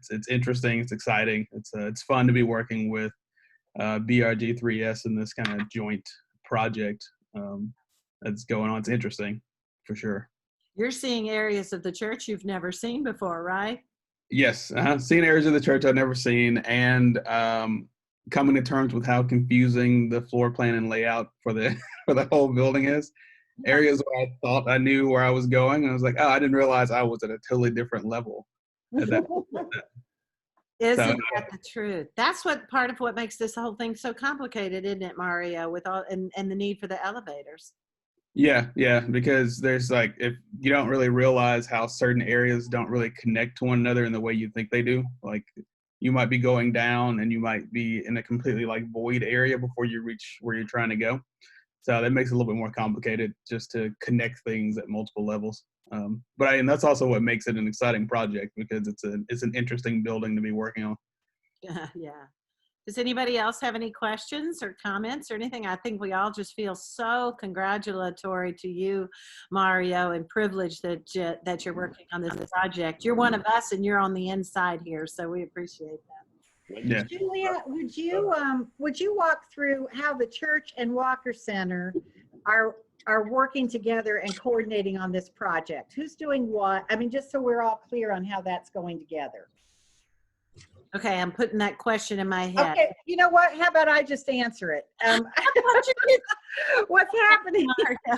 It's interesting, it's exciting, it's fun to be working with BRG3S in this kind of joint project that's going on. It's interesting for sure. You're seeing areas of the church you've never seen before, right? Yes, I've seen areas of the church I've never seen, and coming to terms with how confusing the floor plan and layout for the whole building is. Areas where I thought I knew where I was going, and I was like, oh, I didn't realize I was at a totally different level at that point. Isn't that the truth? That's part of what makes this whole thing so complicated, isn't it, Mario? With all and the need for the elevators. Yeah, because there's like, if you don't really realize how certain areas don't really connect to one another in the way you think they do, like you might be going down and you might be in a completely like void area before you reach where you're trying to go. So that makes it a little bit more complicated just to connect things at multiple levels. But that's also what makes it an exciting project, because it's an interesting building to be working on. Yeah. Does anybody else have any questions or comments or anything? I think we all just feel so congratulatory to you, Mario, and privileged that you're working on this project. You're one of us, and you're on the inside here, so we appreciate that. Yeah. Julia, would you walk through how the church and Walker Center are working together and coordinating on this project? Who's doing what? I mean, just so we're all clear on how that's going together. Okay, I'm putting that question in my head. Okay, you know what? How about I just answer it? What's happening?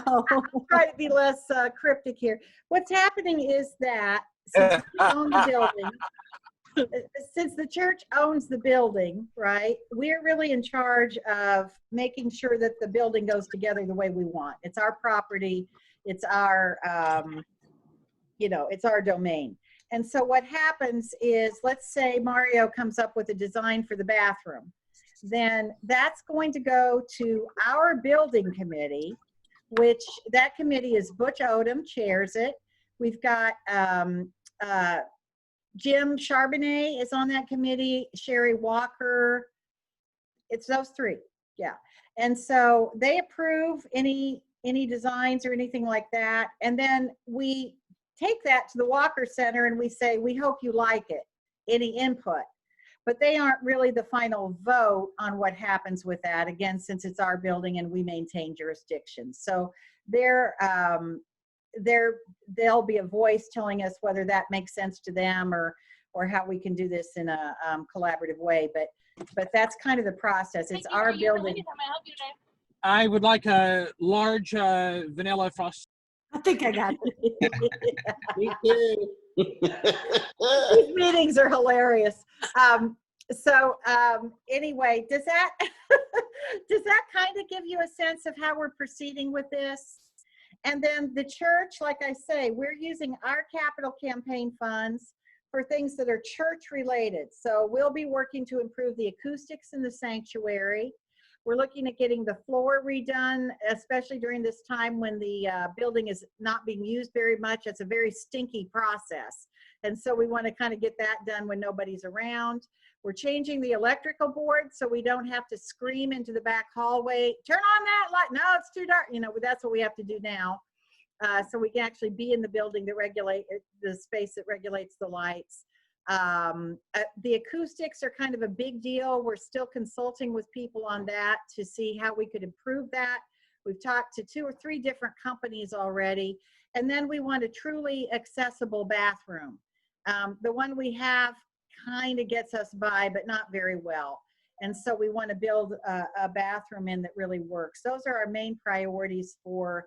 I'll try to be less cryptic here. What's happening is that since we own the building, since the church owns the building, right, we're really in charge of making sure that the building goes together the way we want. It's our property. It's our, it's our domain. And so what happens is, let's say Mario comes up with a design for the bathroom. Then that's going to go to our building committee, which that committee is Butch Odom chairs it. We've got Jim Charbonnet is on that committee, Sherry Walker. It's those three, yeah. And so they approve any designs or anything like that. And then we take that to the Walker Center and we say, we hope you like it, any input. But they aren't really the final vote on what happens with that, again, since it's our building and we maintain jurisdiction. So they'll be a voice telling us whether that makes sense to them or how we can do this in a collaborative way. But that's kind of the process. It's our building. I would like a large vanilla frost. I think I got it. Me too. These meetings are hilarious. Anyway, does that kind of give you a sense of how we're proceeding with this? And then the church, like I say, we're using our capital campaign funds for things that are church related. So we'll be working to improve the acoustics in the sanctuary. We're looking at getting the floor redone, especially during this time when the building is not being used very much. It's a very stinky process. And so we want to kind of get that done when nobody's around. We're changing the electrical board so we don't have to scream into the back hallway, turn on that light. No, it's too dark. You know, that's what we have to do now. So we can actually be in the building that the space that regulates the lights. The acoustics are kind of a big deal. We're still consulting with people on that to see how we could improve that. We've talked to 2 or 3 different companies already. And then we want a truly accessible bathroom. The one we have kind of gets us by, but not very well. And so we want to build a bathroom in that really works. Those are our main priorities for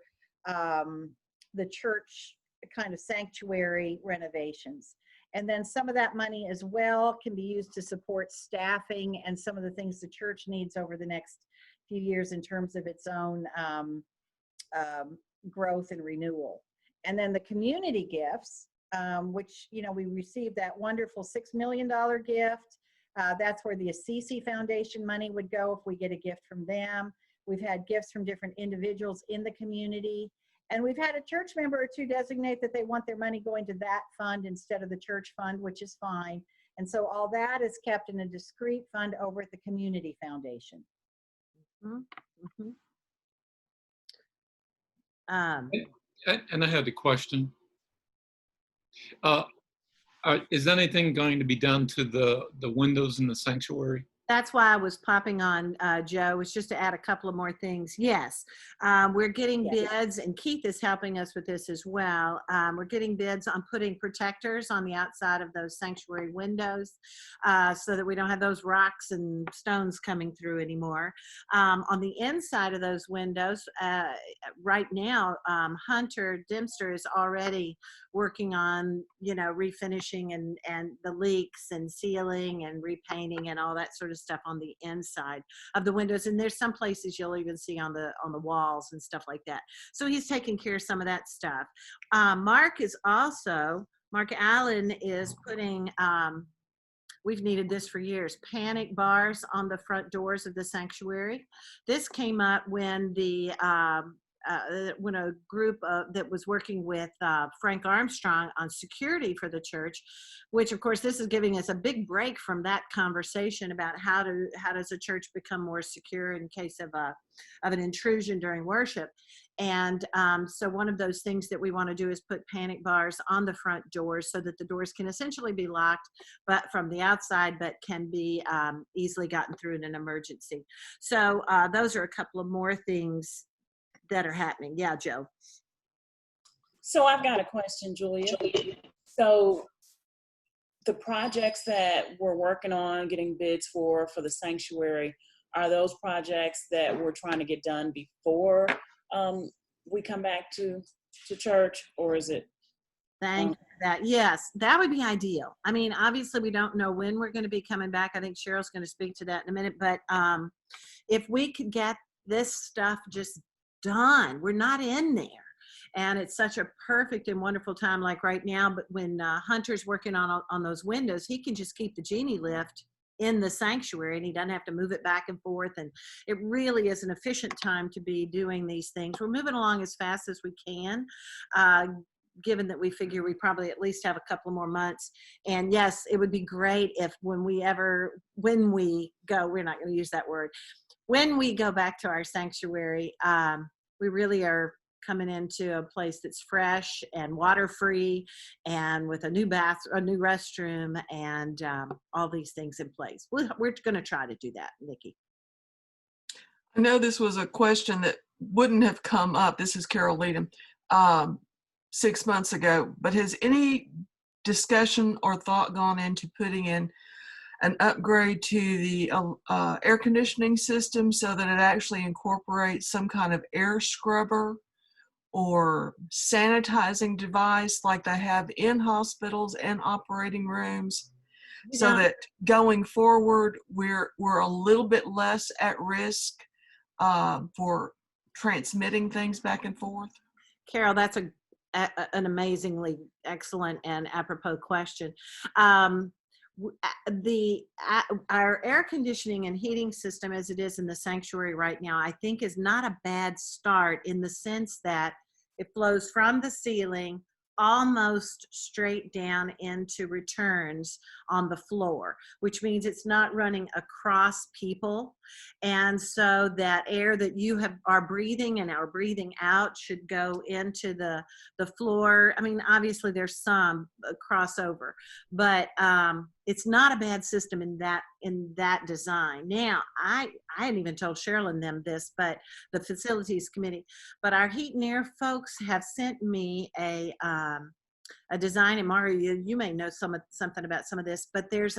the church kind of sanctuary renovations. And then some of that money as well can be used to support staffing and some of the things the church needs over the next few years in terms of its own growth and renewal. And then the community gifts, which, you know, we received that wonderful $6 million gift. That's where the Assisi Foundation money would go if we get a gift from them. We've had gifts from different individuals in the community. And we've had a church member or 2 designate that they want their money going to that fund instead of the church fund, which is fine. And so all that is kept in a discrete fund over at the Community Foundation. And I had a question. Is anything going to be done to the windows in the sanctuary? That's why I was popping on, Joe, was just to add a couple of more things. Yes, we're getting bids, and Keith is helping us with this as well. We're getting bids on putting protectors on the outside of those sanctuary windows so that we don't have those rocks and stones coming through anymore. On the inside of those windows, right now, Hunter Dempster is already working on, you know, refinishing and the leaks and sealing and repainting and all that sort of stuff on the inside of the windows. And there's some places you'll even see on the walls and stuff like that. So he's taking care of some of that stuff. Mark Allen is putting, we've needed this for years, panic bars on the front doors of the sanctuary. This came up when when a group that was working with Frank Armstrong on security for the church, which of course this is giving us a big break from that conversation about how does a church become more secure in case of an intrusion during worship. And so one of those things that we want to do is put panic bars on the front doors so that the doors can essentially be locked but from the outside, but can be easily gotten through in an emergency. So those are a couple of more things that are happening. Yeah, Joe. So I've got a question, Julia. So the projects that we're working on getting bids for the sanctuary, are those projects that we're trying to get done before we come back to church, or is it? Thank you for that. Yes, that would be ideal. I mean, obviously we don't know when we're going to be coming back. I think Cheryl's going to speak to that in a minute, but if we could get this stuff just done, we're not in there. And it's such a perfect and wonderful time like right now, but when Hunter's working on those windows, he can just keep the genie lift in the sanctuary and he doesn't have to move it back and forth. And it really is an efficient time to be doing these things. We're moving along as fast as we can. given that we figure we probably at least have a couple more months. And yes, it would be great if when we go, we're not going to use that word, when we go back to our sanctuary, we really are coming into a place that's fresh and water free and with a new restroom and all these things in place. We're going to try to do that, Nikki. I know this was a question that wouldn't have come up. This is Carol Leadham, 6 months ago, but has any discussion or thought gone into putting in an upgrade to the air conditioning system so that it actually incorporates some kind of air scrubber or sanitizing device like they have in hospitals and operating rooms, so that going forward we're a little bit less at risk for transmitting things back and forth? Carol, that's an amazingly excellent and apropos question. Our air conditioning and heating system as it is in the sanctuary right now, I think is not a bad start in the sense that it flows from the ceiling almost straight down into returns on the floor, which means it's not running across people. And so that air that you are breathing and are breathing out should go into the floor. I mean, obviously there's some crossover, but it's not a bad system in that design. Now, I hadn't even told Cheryl and them this, but the facilities committee, but our heat and air folks have sent me a design, and Mario, you may know something about some of this, but there's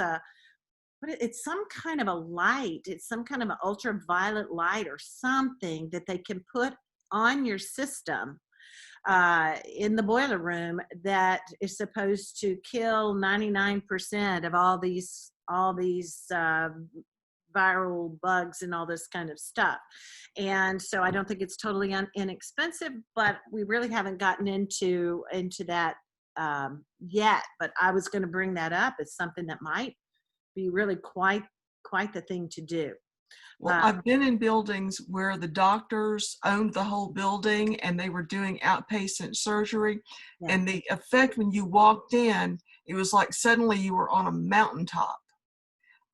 it's some kind of a light. It's some kind of an ultraviolet light or something that they can put on your system in the boiler room that is supposed to kill 99% of all these viral bugs and all this kind of stuff. And so I don't think it's totally inexpensive, but we really haven't gotten into that yet. But I was going to bring that up as something that might be really quite the thing to do. Well, I've been in buildings where the doctors owned the whole building and they were doing outpatient surgery. Yeah. And the effect when you walked in, it was like suddenly you were on a mountaintop.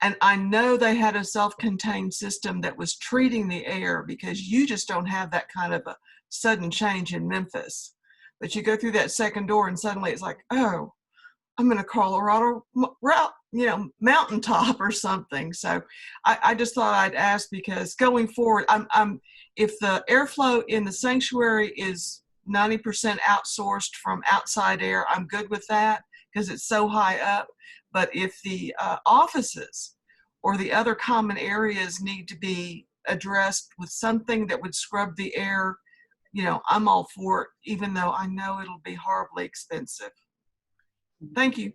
And I know they had a self-contained system that was treating the air, because you just don't have that kind of a sudden change in Memphis. But you go through that second door and suddenly it's like, oh, I'm in a Colorado mountaintop or something. So I just thought I'd ask, because going forward, if the airflow in the sanctuary is 90% outsourced from outside air, I'm good with that because it's so high up. But if the offices or the other common areas need to be addressed with something that would scrub the air, I'm all for it, even though I know it'll be horribly expensive. Thank you.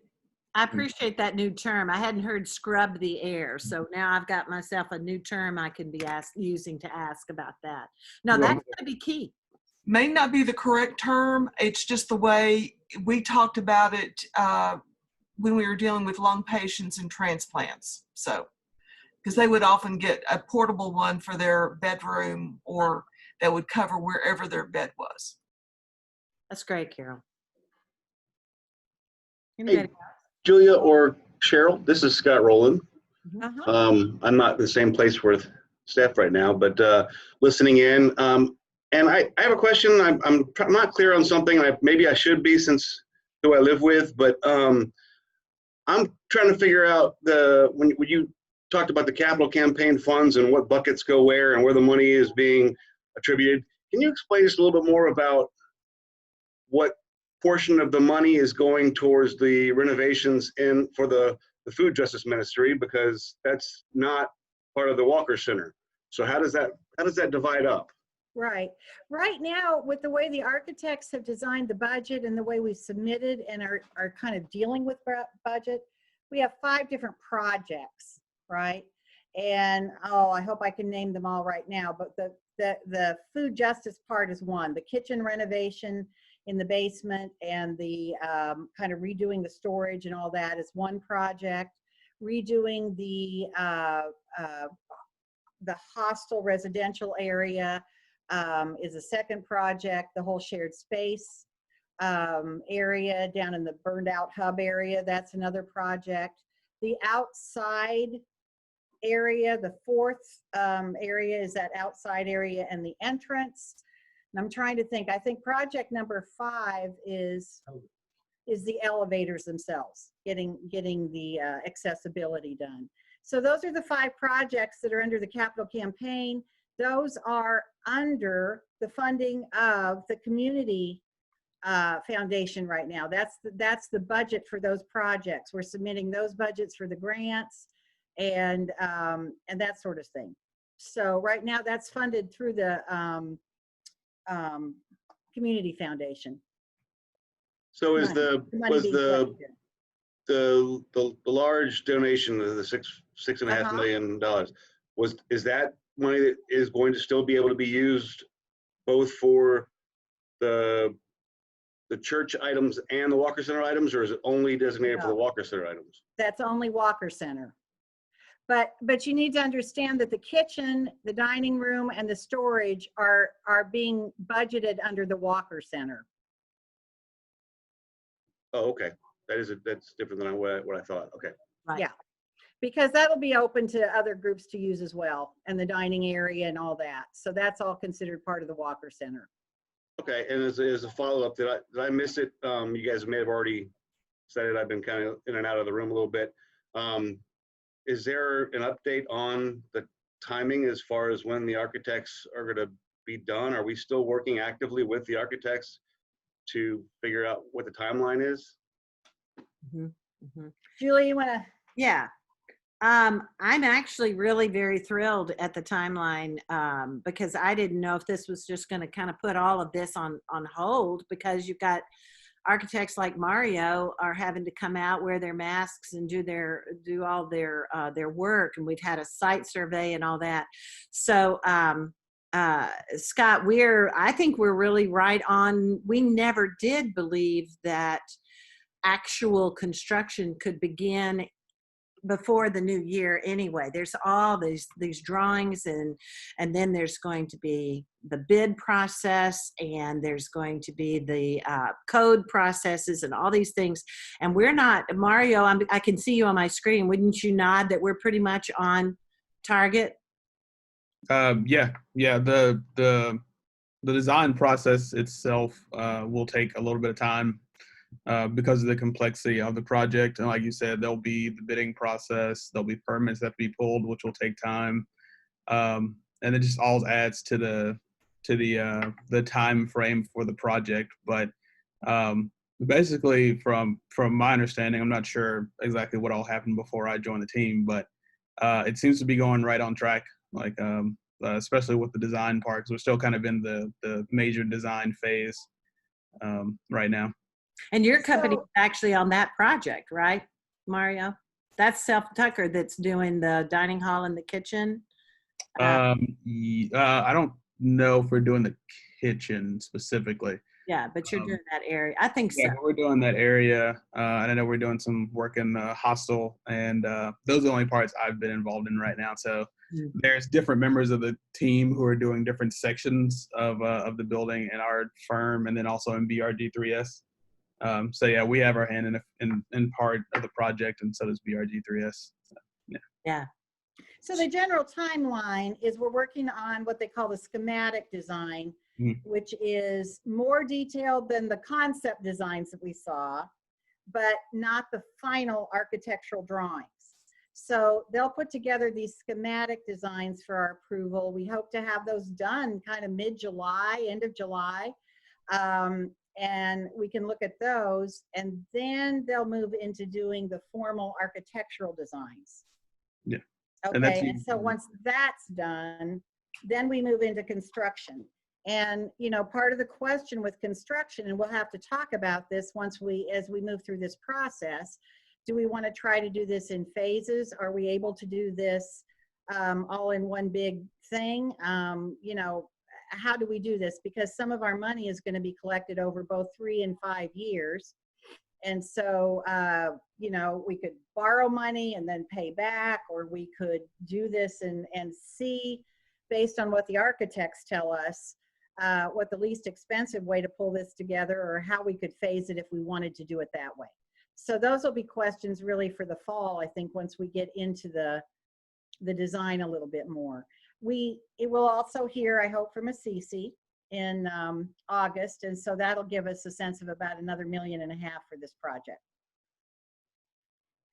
I appreciate that new term. I hadn't heard scrub the air. So now I've got myself a new term I can be using to ask about that. No, that's going to be key. May not be the correct term. It's just the way we talked about it when we were dealing with lung patients and transplants. So, because they would often get a portable one for their bedroom, or that would cover wherever their bed was. That's great, Carol. Hey, Julia or Cheryl, this is Scott Rowland. I'm not in the same place with staff right now, but listening in. And I have a question. I'm not clear on something. Maybe I should be, since who I live with, but I'm trying to figure out when you talked about the capital campaign funds and what buckets go where and where the money is being attributed. Can you explain just a little bit more about what portion of the money is going towards the renovations for the food justice ministry, because that's not part of the Walker Center. So how does that divide up? Right. Right now, with the way the architects have designed the budget and the way we've submitted and are kind of dealing with budget, we have 5 different projects, right? And I hope I can name them all right now, but the food justice part is one. The kitchen renovation in the basement and the kind of redoing the storage and all that is one project. Redoing the hostel residential area is a second project. The whole shared space area down in the burned out hub area. That's another project. The outside area, the fourth area is that outside area and the entrance. And I'm trying to think, I think project number 5 is the elevators themselves, getting the accessibility done. So those are the 5 projects that are under the capital campaign. Those are under the funding of the community foundation right now. That's the budget for those projects. We're submitting those budgets for the grants and that sort of thing. So right now that's funded through the community foundation. So is Money the large donation of the $6.5 million is that money that is going to still be able to be used both for the church items and the Walker Center items, or is it only designated for the Walker Center items? That's only Walker Center. But you need to understand that the kitchen, the dining room, and the storage are being budgeted under the Walker Center. Oh, okay. That's different than what I thought. Okay. Right. Yeah, because that'll be open to other groups to use as well, and the dining area and all that. So that's all considered part of the Walker Center. Okay, and as a follow-up, did I miss it? You guys may have already said it. I've been kind of in and out of the room a little bit. Is there an update on the timing as far as when the architects are going to be done? Are we still working actively with the architects to figure out what the timeline is? Julie, you want to? Yeah. I'm actually really very thrilled at the timeline because I didn't know if this was just going to kind of put all of this on hold, because you've got architects like Mario are having to come out, wear their masks, and do all their work, and we've had a site survey and all that. So Scott, I think we're really right on. We never did believe that actual construction could begin before the new year anyway. There's all these drawings, and then there's going to be the bid process, and there's going to be the code processes and all these things. And we're not, Mario, I can see you on my screen. Wouldn't you nod that we're pretty much on target? Yeah. The design process itself will take a little bit of time because of the complexity of the project. And like you said, there'll be the bidding process, there'll be permits that have to be pulled, which will take time. And it just all adds to the time frame for the project. But basically from my understanding, I'm not sure exactly what all happened before I joined the team, but it seems to be going right on track. Like especially with the design part, 'cause we're still kind of in the major design phase right now. And your company is actually on that project, right, Mario? That's Self Tucker that's doing the dining hall and the kitchen. I don't know if we're doing the kitchen specifically. Yeah, but you're doing that area. I think so. Yeah, we're doing that area. And I know we're doing some work in the hostel, and those are the only parts I've been involved in right now. So there's different members of the team who are doing different sections of the building in our firm, and then also in BRG3S. So yeah, we have our hand in part of the project, and so does BRG3S. So, yeah. So the general timeline is we're working on what they call the schematic design, which is more detailed than the concept designs that we saw, but not the final architectural drawings. So they'll put together these schematic designs for our approval. We hope to have those done kind of mid-July, end of July. And we can look at those, and then they'll move into doing the formal architectural designs. Yeah. Okay, and so once that's done, then we move into construction. And, you know, part of the question with construction, and we'll have to talk about this as we move through this process, do we want to try to do this in phases? Are we able to do this all in one big thing? You know, how do we do this? Because some of our money is going to be collected over both 3 and 5 years. And so, you know, we could borrow money and then pay back, or we could do this and see, based on what the architects tell us, what the least expensive way to pull this together or how we could phase it if we wanted to do it that way. So those will be questions really for the fall, I think, once we get into the design a little bit more. It will also hear, I hope, from Assisi in August, and so that'll give us a sense of about another $1.5 million for this project.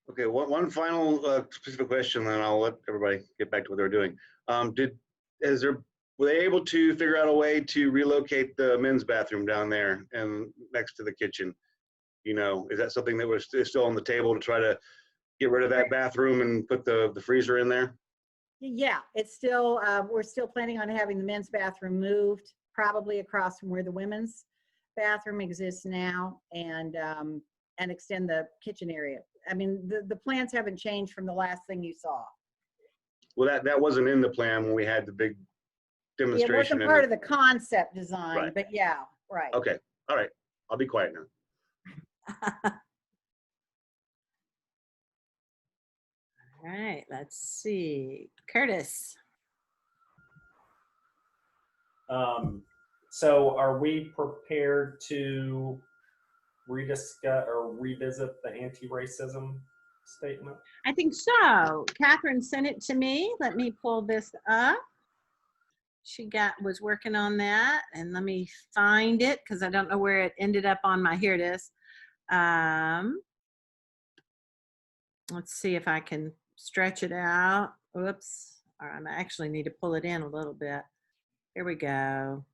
Okay, one final specific question, then I'll let everybody get back to what they're doing. Were they able to figure out a way to relocate the men's bathroom down there and next to the kitchen? You know, is that something that was still on the table to try to get rid of that bathroom and put the freezer in there? Yeah, it's still, we're still planning on having the men's bathroom moved, probably across from where the women's bathroom exists now, and extend the kitchen area. I mean, the plans haven't changed from the last thing you saw. Well, that wasn't in the plan when we had the big demonstration. It wasn't part of the concept design, Right. but yeah, right. Okay, all right, I'll be quiet now. All right, let's see. Curtis. So are we prepared to rediscuss or revisit the anti-racism statement? I think so. Catherine sent it to me. Let me pull this up. She was working on that, and let me find it because I don't know where it ended up on my, here it is. Let's see if I can stretch it out. Oops. All right, I actually need to pull it in a little bit. Here we go.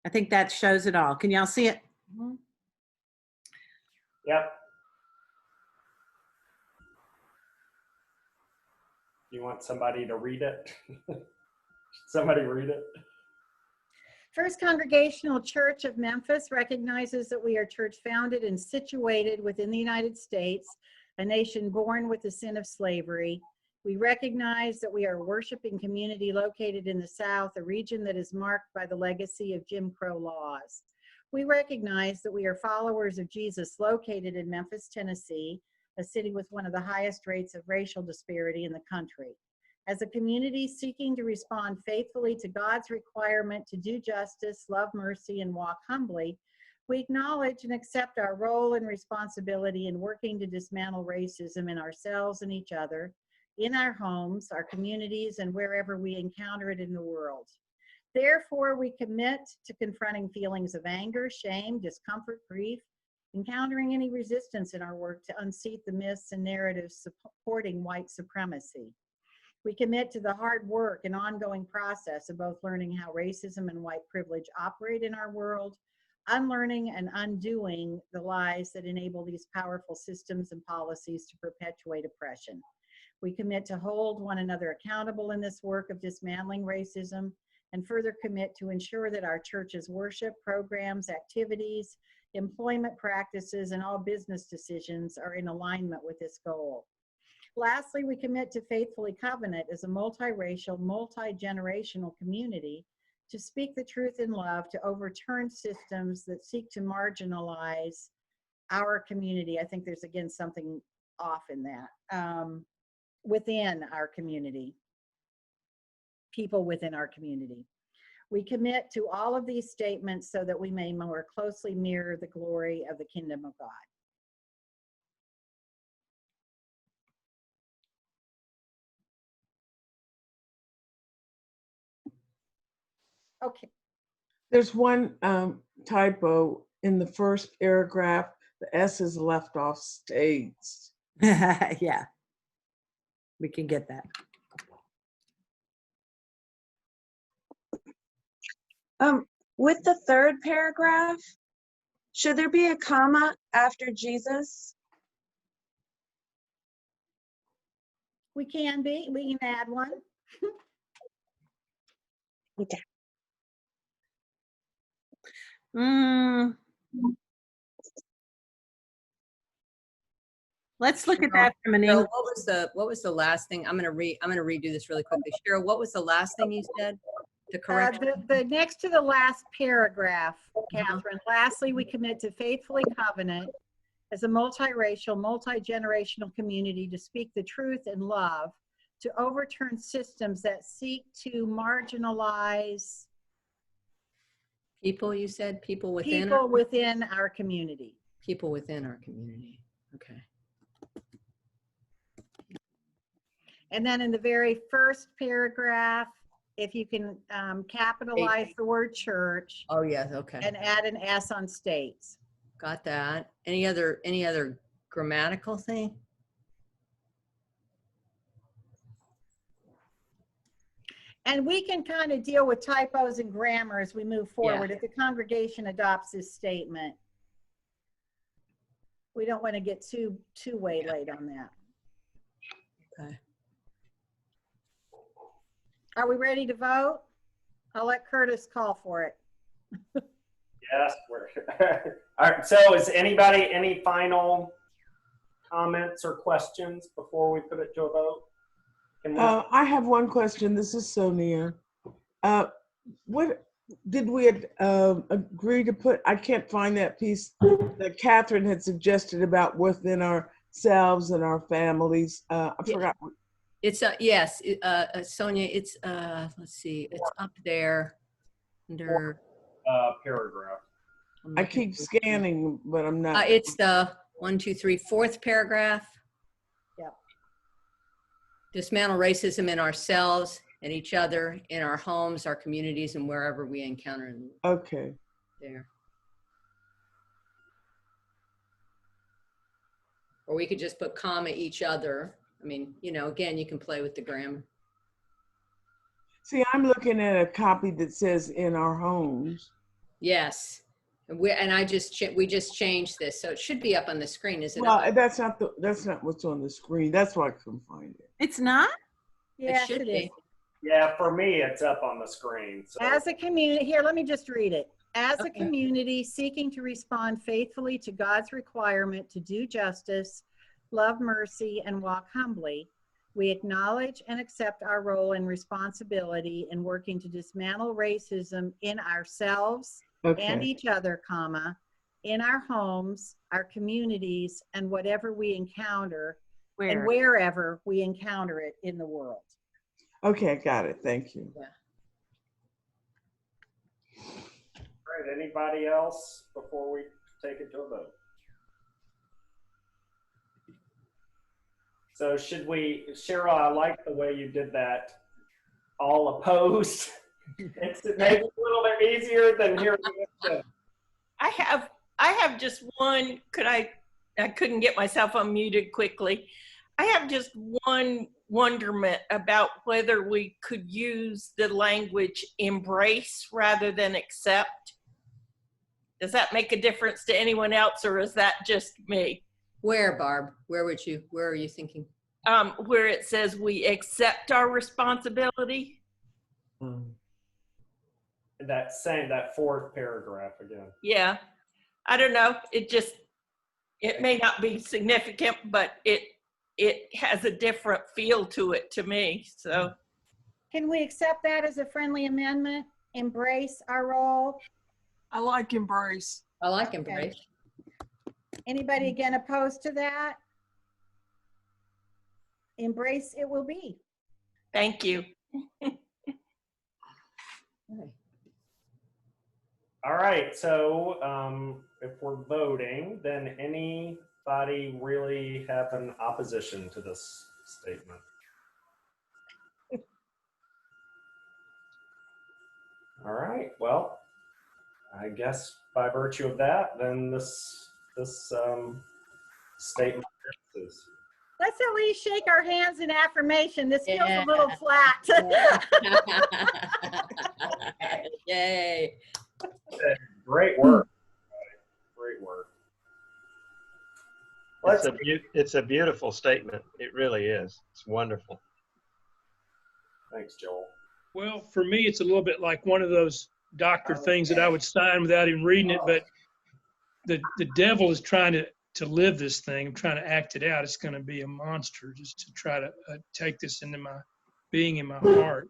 I think that shows it all. Can y'all see it? Mm-hmm. Yep. You want somebody to read it? Somebody read it. First Congregational Church of Memphis recognizes that we are church founded and situated within the United States, a nation born with the sin of slavery. We recognize that we are a worshiping community located in the South, a region that is marked by the legacy of Jim Crow laws. We recognize that we are followers of Jesus located in Memphis, Tennessee, a city with one of the highest rates of racial disparity in the country. As a community seeking to respond faithfully to God's requirement to do justice, love mercy, and walk humbly, we acknowledge and accept our role and responsibility in working to dismantle racism in ourselves and each other, in our homes, our communities, and wherever we encounter it in the world. Therefore, we commit to confronting feelings of anger, shame, discomfort, grief, encountering any resistance in our work to unseat the myths and narratives supporting white supremacy. We commit to the hard work and ongoing process of both learning how racism and white privilege operate in our world, unlearning and undoing the lies that enable these powerful systems and policies to perpetuate oppression. We commit to hold one another accountable in this work of dismantling racism, and further commit to ensure that our church's worship programs, activities, employment practices, and all business decisions are in alignment with this goal. Lastly, we commit to faithfully covenant as a multiracial, multi-generational community to speak the truth in love, to overturn systems that seek to marginalize our community. I think there's, again, something off in that. Within our community, people within our community. We commit to all of these statements so that we may more closely mirror the glory of the kingdom of God. Okay. There's one typo in the first paragraph. The S is left off states. Yeah, we can get that. With the third paragraph, should there be a comma after Jesus? We can add one. Okay. Let's look at that from an Cheryl, English. what was the last thing? I'm gonna redo this really quickly. Cheryl, what was the last thing you said? The correction. The next to the last paragraph, Catherine. Lastly, we commit to faithfully covenant as a multiracial, multi-generational community to speak the truth in love, to overturn systems that seek to marginalize People, you said people within people within our community. people within our community. Okay. And then in the very first paragraph, if you can capitalize the word church Oh, yes. Okay. and add an S on states. Got that. Any other grammatical thing? And we can kind of deal with typos and grammar as we move forward. If the congregation adopts this statement, we don't want to get too waylaid on that. Okay. Are we ready to vote? I'll let Curtis call for it. Yes, we're all right. So is anybody, any final comments or questions before we put it to a vote? Can we- I have one question. This is Sonia. What did we agree to put? I can't find that piece that Catherine had suggested about within ourselves and our families. I forgot. It's yes, Sonia. It's let's see. It's up there under paragraph. I keep scanning, but I'm not. It's the 1, 2, 3, 4th paragraph. Yep. Dismantle racism in ourselves and each other, in our homes, our communities, and wherever we encounter them. Okay. There. Or we could just put comma each other. I mean, you know, again, you can play with the grammar. See, I'm looking at a copy that says in our homes. Yes. And we just changed this, so it should be up on the screen, is it? Well, that's not what's on the screen. That's why I couldn't find it. It's not? Yes, should it be. is. Yeah, for me, it's up on the screen. So. As a community, here, let me just read it. As a community seeking to respond faithfully to God's requirement to do justice, love mercy, and walk humbly, we acknowledge and accept our role and responsibility in working to dismantle racism in ourselves and each other, comma, in our homes, our communities, and whatever we encounter, and wherever we encounter it in the world. Okay, I got it. Thank you. Yeah. All right, anybody else before we take it to a vote? So should we, Cheryl, I like the way you did that. All opposed. It's maybe a little bit easier than hearing it. I have just one, I couldn't get myself unmuted quickly. I have just one wonderment about whether we could use the language embrace rather than accept. Does that make a difference to anyone else, or is that just me? Where, Barb? Where are you thinking? Where it says we accept our responsibility. That 4th paragraph again. Yeah, I don't know. It may not be significant, but it has a different feel to it to me. So, can we accept that as a friendly amendment? Embrace our role. I like embrace. I like embrace. Okay. Anybody again opposed to that? Embrace it will be. Thank you. All right, so if we're voting, then anybody really have an opposition to this statement? All right, well, I guess by virtue of that, then this statement passes. Let's at least shake our hands in affirmation. This feels a little flat. Yay. Great work. Great work. It's a beautiful statement. It really is. It's wonderful. Thanks, Joel. Well, for me, it's a little bit like one of those doctor things that I would sign without even reading it, but the devil is trying to live this thing, trying to act it out. It's going to be a monster just to try to take this into my being in my heart.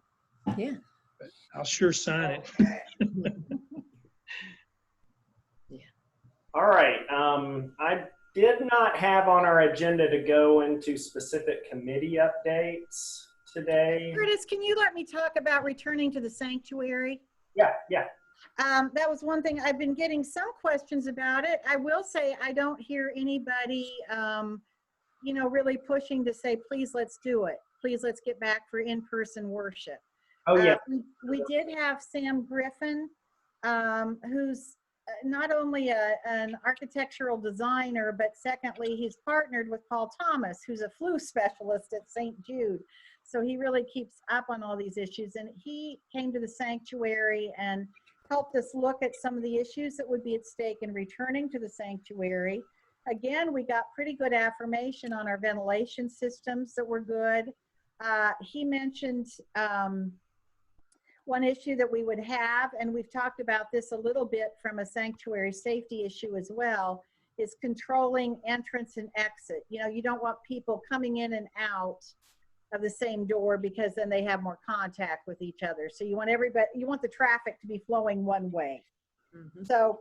Yeah. But I'll sure sign it. Yeah. All right. I did not have on our agenda to go into specific committee updates today. Curtis, can you let me talk about returning to the sanctuary? Yeah, yeah. That was one thing. I've been getting some questions about it. I will say I don't hear anybody, really pushing to say, please, let's do it. Please, let's get back for in-person worship. Oh, yeah. We did have Sam Griffin, who's not only an architectural designer, but secondly, he's partnered with Paul Thomas, who's a flu specialist at St. Jude. So he really keeps up on all these issues. And he came to the sanctuary and helped us look at some of the issues that would be at stake in returning to the sanctuary. Again, we got pretty good affirmation on our ventilation systems that were good. He mentioned one issue that we would have, and we've talked about this a little bit from a sanctuary safety issue as well, is controlling entrance and exit. You don't want people coming in and out of the same door, because then they have more contact with each other. So you want the traffic to be flowing one way. Mm-hmm. So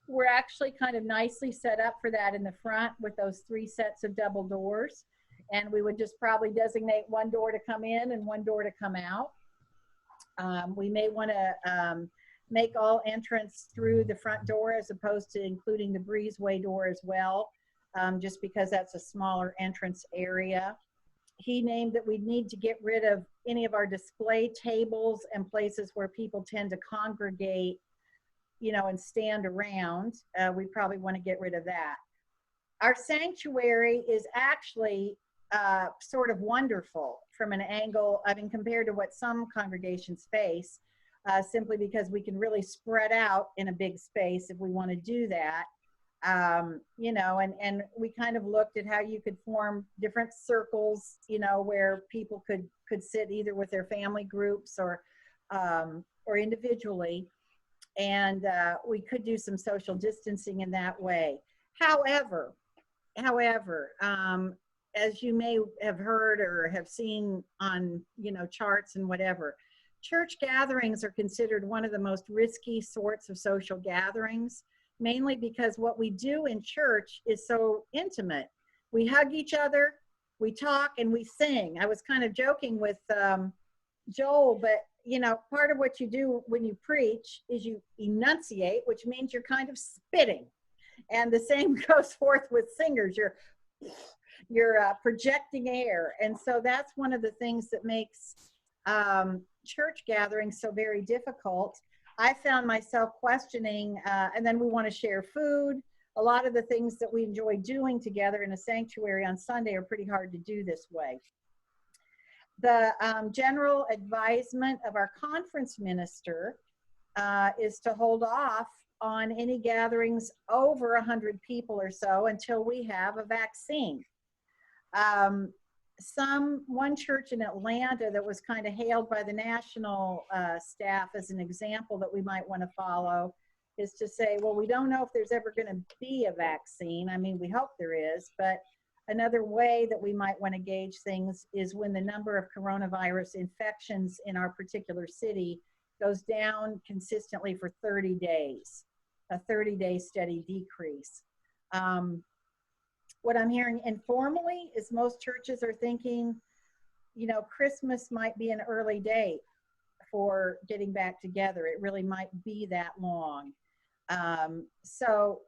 we're actually kind of nicely set up for that in the front with those 3 sets of double doors. And we would just probably designate one door to come in and one door to come out. We may want to make all entrance through the front door as opposed to including the breezeway door as well, just because that's a smaller entrance area. He named that we need to get rid of any of our display tables and places where people tend to congregate, and stand around. We probably want to get rid of that. Our sanctuary is actually sort of wonderful from an angle, compared to what some congregations face, simply because we can really spread out in a big space if we want to do that. And we kind of looked at how you could form different circles, where people could sit either with their family groups or individually. And we could do some social distancing in that way. However, as you may have heard or have seen on, charts and whatever, church gatherings are considered one of the most risky sorts of social gatherings, mainly because what we do in church is so intimate. We hug each other, we talk, and we sing. I was kind of joking with Joel, but part of what you do when you preach is you enunciate, which means you're kind of spitting. And the same goes forth with singers. You're projecting air. And so that's one of the things that makes church gatherings so very difficult. I found myself questioning, and then we want to share food. A lot of the things that we enjoy doing together in a sanctuary on Sunday are pretty hard to do this way. The general advisement of our conference minister is to hold off on any gatherings over 100 people or so until we have a vaccine. One church in Atlanta that was kind of hailed by the national staff as an example that we might want to follow is to say, well, we don't know if there's ever going to be a vaccine. I mean, we hope there is, but another way that we might want to gauge things is when the number of coronavirus infections in our particular city goes down consistently for 30 days, a 30-day steady decrease. What I'm hearing informally is most churches are thinking, Christmas might be an early date for getting back together. It really might be that long. So,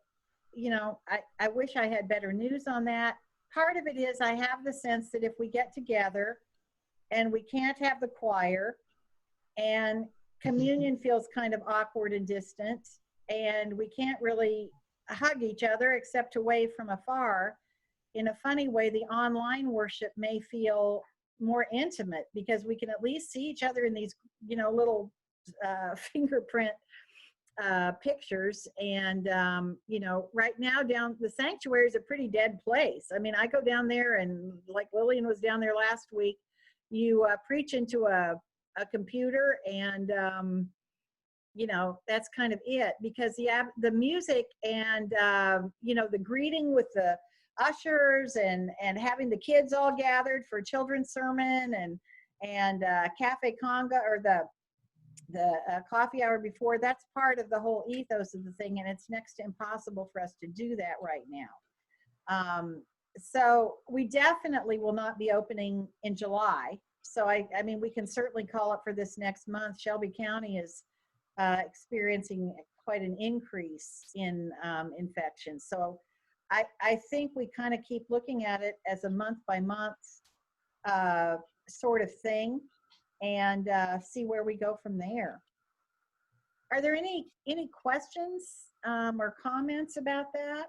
I wish I had better news on that. Part of it is I have the sense that if we get together and we can't have the choir and communion feels kind of awkward and distant and we can't really hug each other except to wave from afar, in a funny way, the online worship may feel more intimate because we can at least see each other in these, little fingerprint pictures. And, right now the sanctuary is a pretty dead place. I mean, I go down there and like Lillian was down there last week, you preach into a computer and, that's kind of it, because the music and, the greeting with the ushers and having the kids all gathered for children's sermon and Cafe Conga or the coffee hour before, that's part of the whole ethos of the thing, and it's next to impossible for us to do that right now. So we definitely will not be opening in July. So I mean, we can certainly call it for this next month. Shelby County is experiencing quite an increase in infections. So I think we kind of keep looking at it as a month by month sort of thing, and see where we go from there. Are there any questions or comments about that?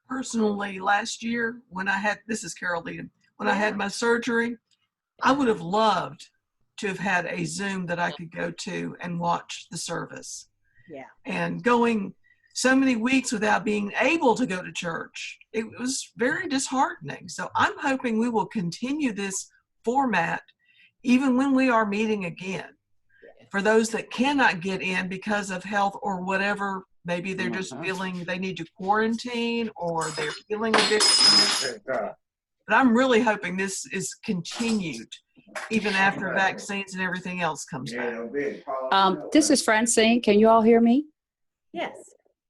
Personally, last year when I had, this is Carol Leadham, when I had my surgery, I would have loved to have had a Zoom that I could go to and watch the service. Yeah. And going so many weeks without being able to go to church, it was very disheartening. So I'm hoping we will continue this format even when we are meeting again. For those that cannot get in because of health or whatever, maybe they're just feeling they need to quarantine or they're feeling addiction. But I'm really hoping this is continued even after vaccines and everything else comes back. This is Francine. Can you all hear me? Yes.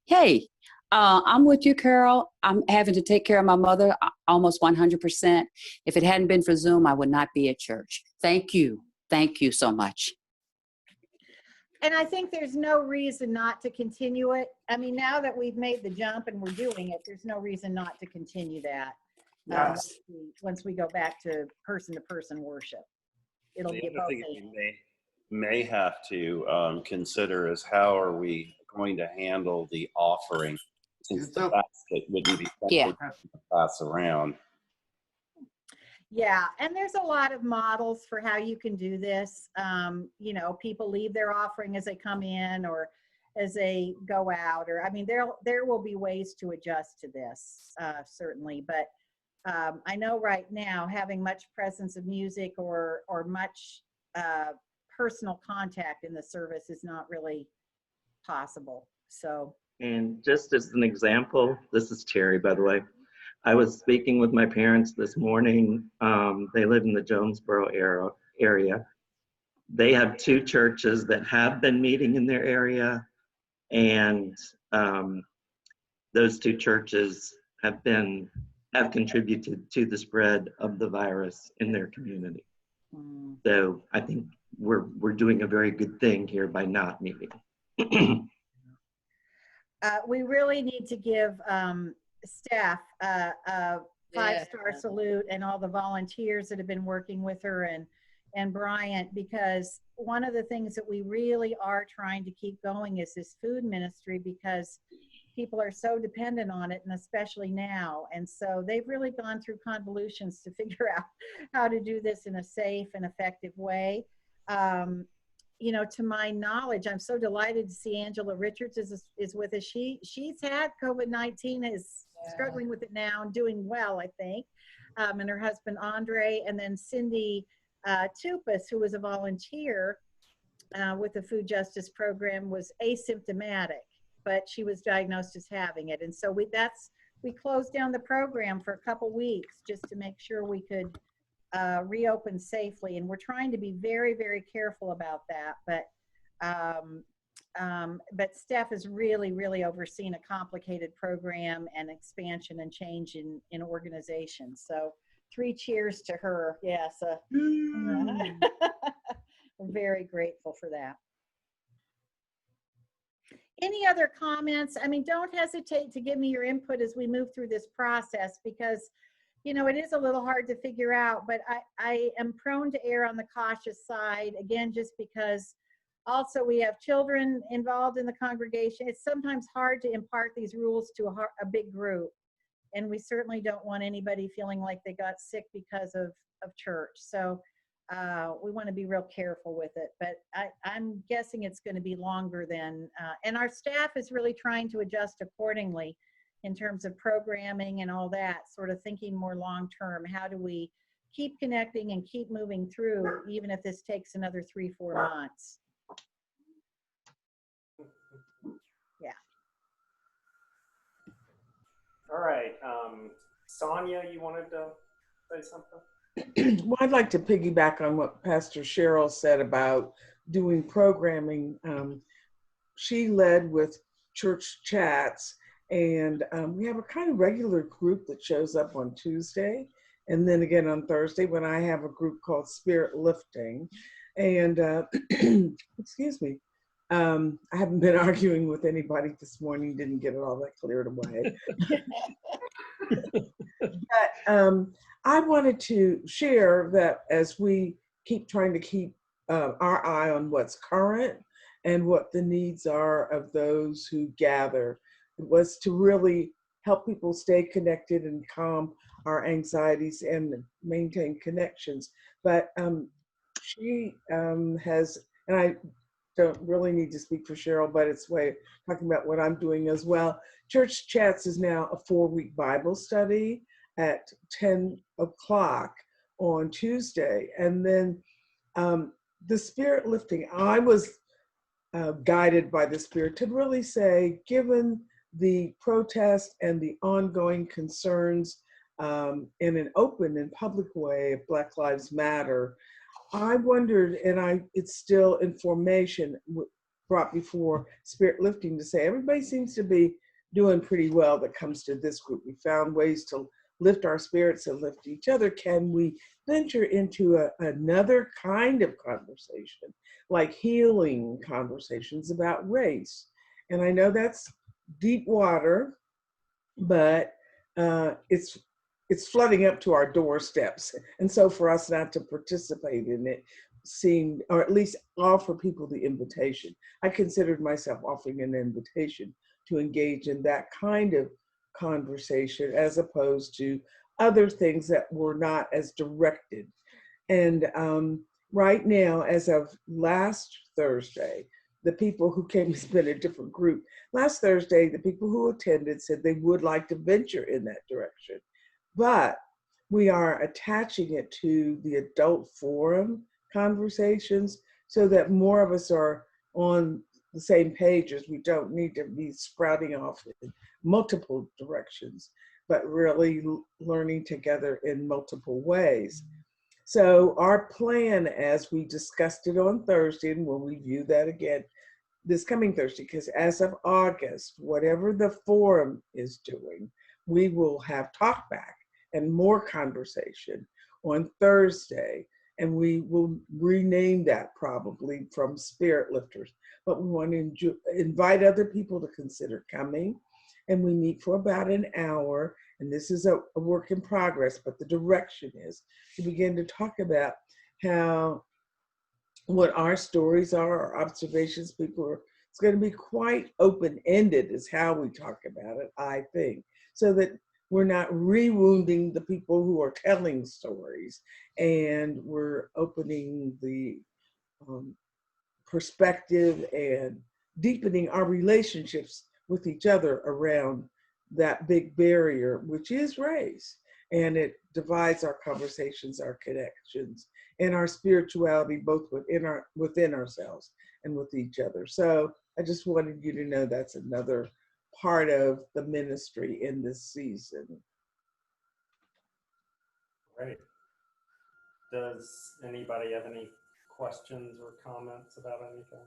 Hey, I'm with you, Carol. I'm having to take care of my mother almost 100%. If it hadn't been for Zoom, I would not be at church. Thank you. Thank you so much. And I think there's no reason not to continue it. I mean, now that we've made the jump and we're doing it, there's no reason not to continue that. Once we go back to person worship, it'll The be other both. thing we may have to consider is how are we going to handle the offering, since the basket wouldn't be something to pass around. Yeah, and there's a lot of models for how you can do this. You know, people leave their offering as they come in or as they go out, or I mean, there will be ways to adjust to this, certainly. But I know right now having much presence of music or much personal contact in the service is not really possible. So. And just as an example, this is Terry, by the way. I was speaking with my parents this morning. They live in the Jonesboro area. They have 2 churches that have been meeting in their area, and those 2 churches have contributed to the spread of the virus in their community. So I think we're doing a very good thing here by not meeting. We really need to give staff a 5-star salute and all the volunteers that have been working with her and Bryant, because one of the things that we really are trying to keep going is this food ministry, because people are so dependent on it, and especially now. And so they've really gone through convolutions to figure out how to do this in a safe and effective way. You know, to my knowledge, I'm so delighted to see Angela Richards is with us. She's had COVID-19, is struggling with it now and doing well, I think. And her husband, Andre, and then Cindy Tupas, who was a volunteer with the Food Justice Program, was asymptomatic, but she was diagnosed as having it. And so we closed down the program for a couple weeks just to make sure we could reopen safely, and we're trying to be very, very careful about that. But Steph has really, really overseen a complicated program and expansion and change in organization. So 3 cheers to her. Yes, we're very grateful for that. Any other comments? I mean, don't hesitate to give me your input as we move through this process, because you know, it is a little hard to figure out, but I am prone to err on the cautious side, again, just because also we have children involved in the congregation. It's sometimes hard to impart these rules to a big group, and we certainly don't want anybody feeling like they got sick because of church. So we want to be real careful with it, but I'm guessing it's going to be longer than, and our staff is really trying to adjust accordingly in terms of programming and all that, sort of thinking more long-term. How do we keep connecting and keep moving through, even if this takes another 3-4 months? Yeah. All right. Sonia, you wanted to say something? Well, I'd like to piggyback on what Pastor Cheryl said about doing programming. She led with church chats, and we have a kind of regular group that shows up on Tuesday, And then again on Thursday when I have a group called Spirit Lifting. And excuse me, I haven't been arguing with anybody this morning, didn't get it all that cleared away. But I wanted to share that as we keep trying to keep our eye on what's current and what the needs are of those who gather, it was to really help people stay connected and calm our anxieties and maintain connections. But she has, and I don't really need to speak for Cheryl, but it's way talking about what I'm doing as well. Church Chats is now a 4-week Bible study at 10 o'clock on Tuesday. And then the Spirit Lifting, I was guided by the Spirit to really say, given the protest and the ongoing concerns in an open and public way of Black Lives Matter, I wondered, and it's still in formation, brought before Spirit Lifting to say, everybody seems to be doing pretty well that comes to this group. We found ways to lift our spirits and lift each other. Can we venture into another kind of conversation, like healing conversations about race? And I know that's deep water, but it's flooding up to our doorsteps. And so for us not to participate in it seemed, or at least offer people the invitation. I considered myself offering an invitation to engage in that kind of conversation as opposed to other things that were not as directed. And right now, as of last Thursday, the people who came, it's been a different group. Last Thursday, the people who attended said they would like to venture in that direction. But we are attaching it to the adult forum conversations so that more of us are on the same page, as we don't need to be sprouting off in multiple directions, but really learning together in multiple ways. So our plan, as we discussed it on Thursday, and we'll review that again this coming Thursday, because as of August, whatever the forum is doing, we will have talk back and more conversation on Thursday. And we will rename that probably from Spirit Lifters. But we want to invite other people to consider coming. And we meet for about an hour. And this is a work in progress, but the direction is to begin to talk about what our stories are, our observations. It's going to be quite open-ended is how we talk about it, I think, so that we're not re-wounding the people who are telling stories, and we're opening the perspective and deepening our relationships with each other around that big barrier, which is race. And it divides our conversations, our connections, and our spirituality, both within ourselves and with each other. So I just wanted you to know that's another part of the ministry in this season. Great. Does anybody have any questions or comments about anything?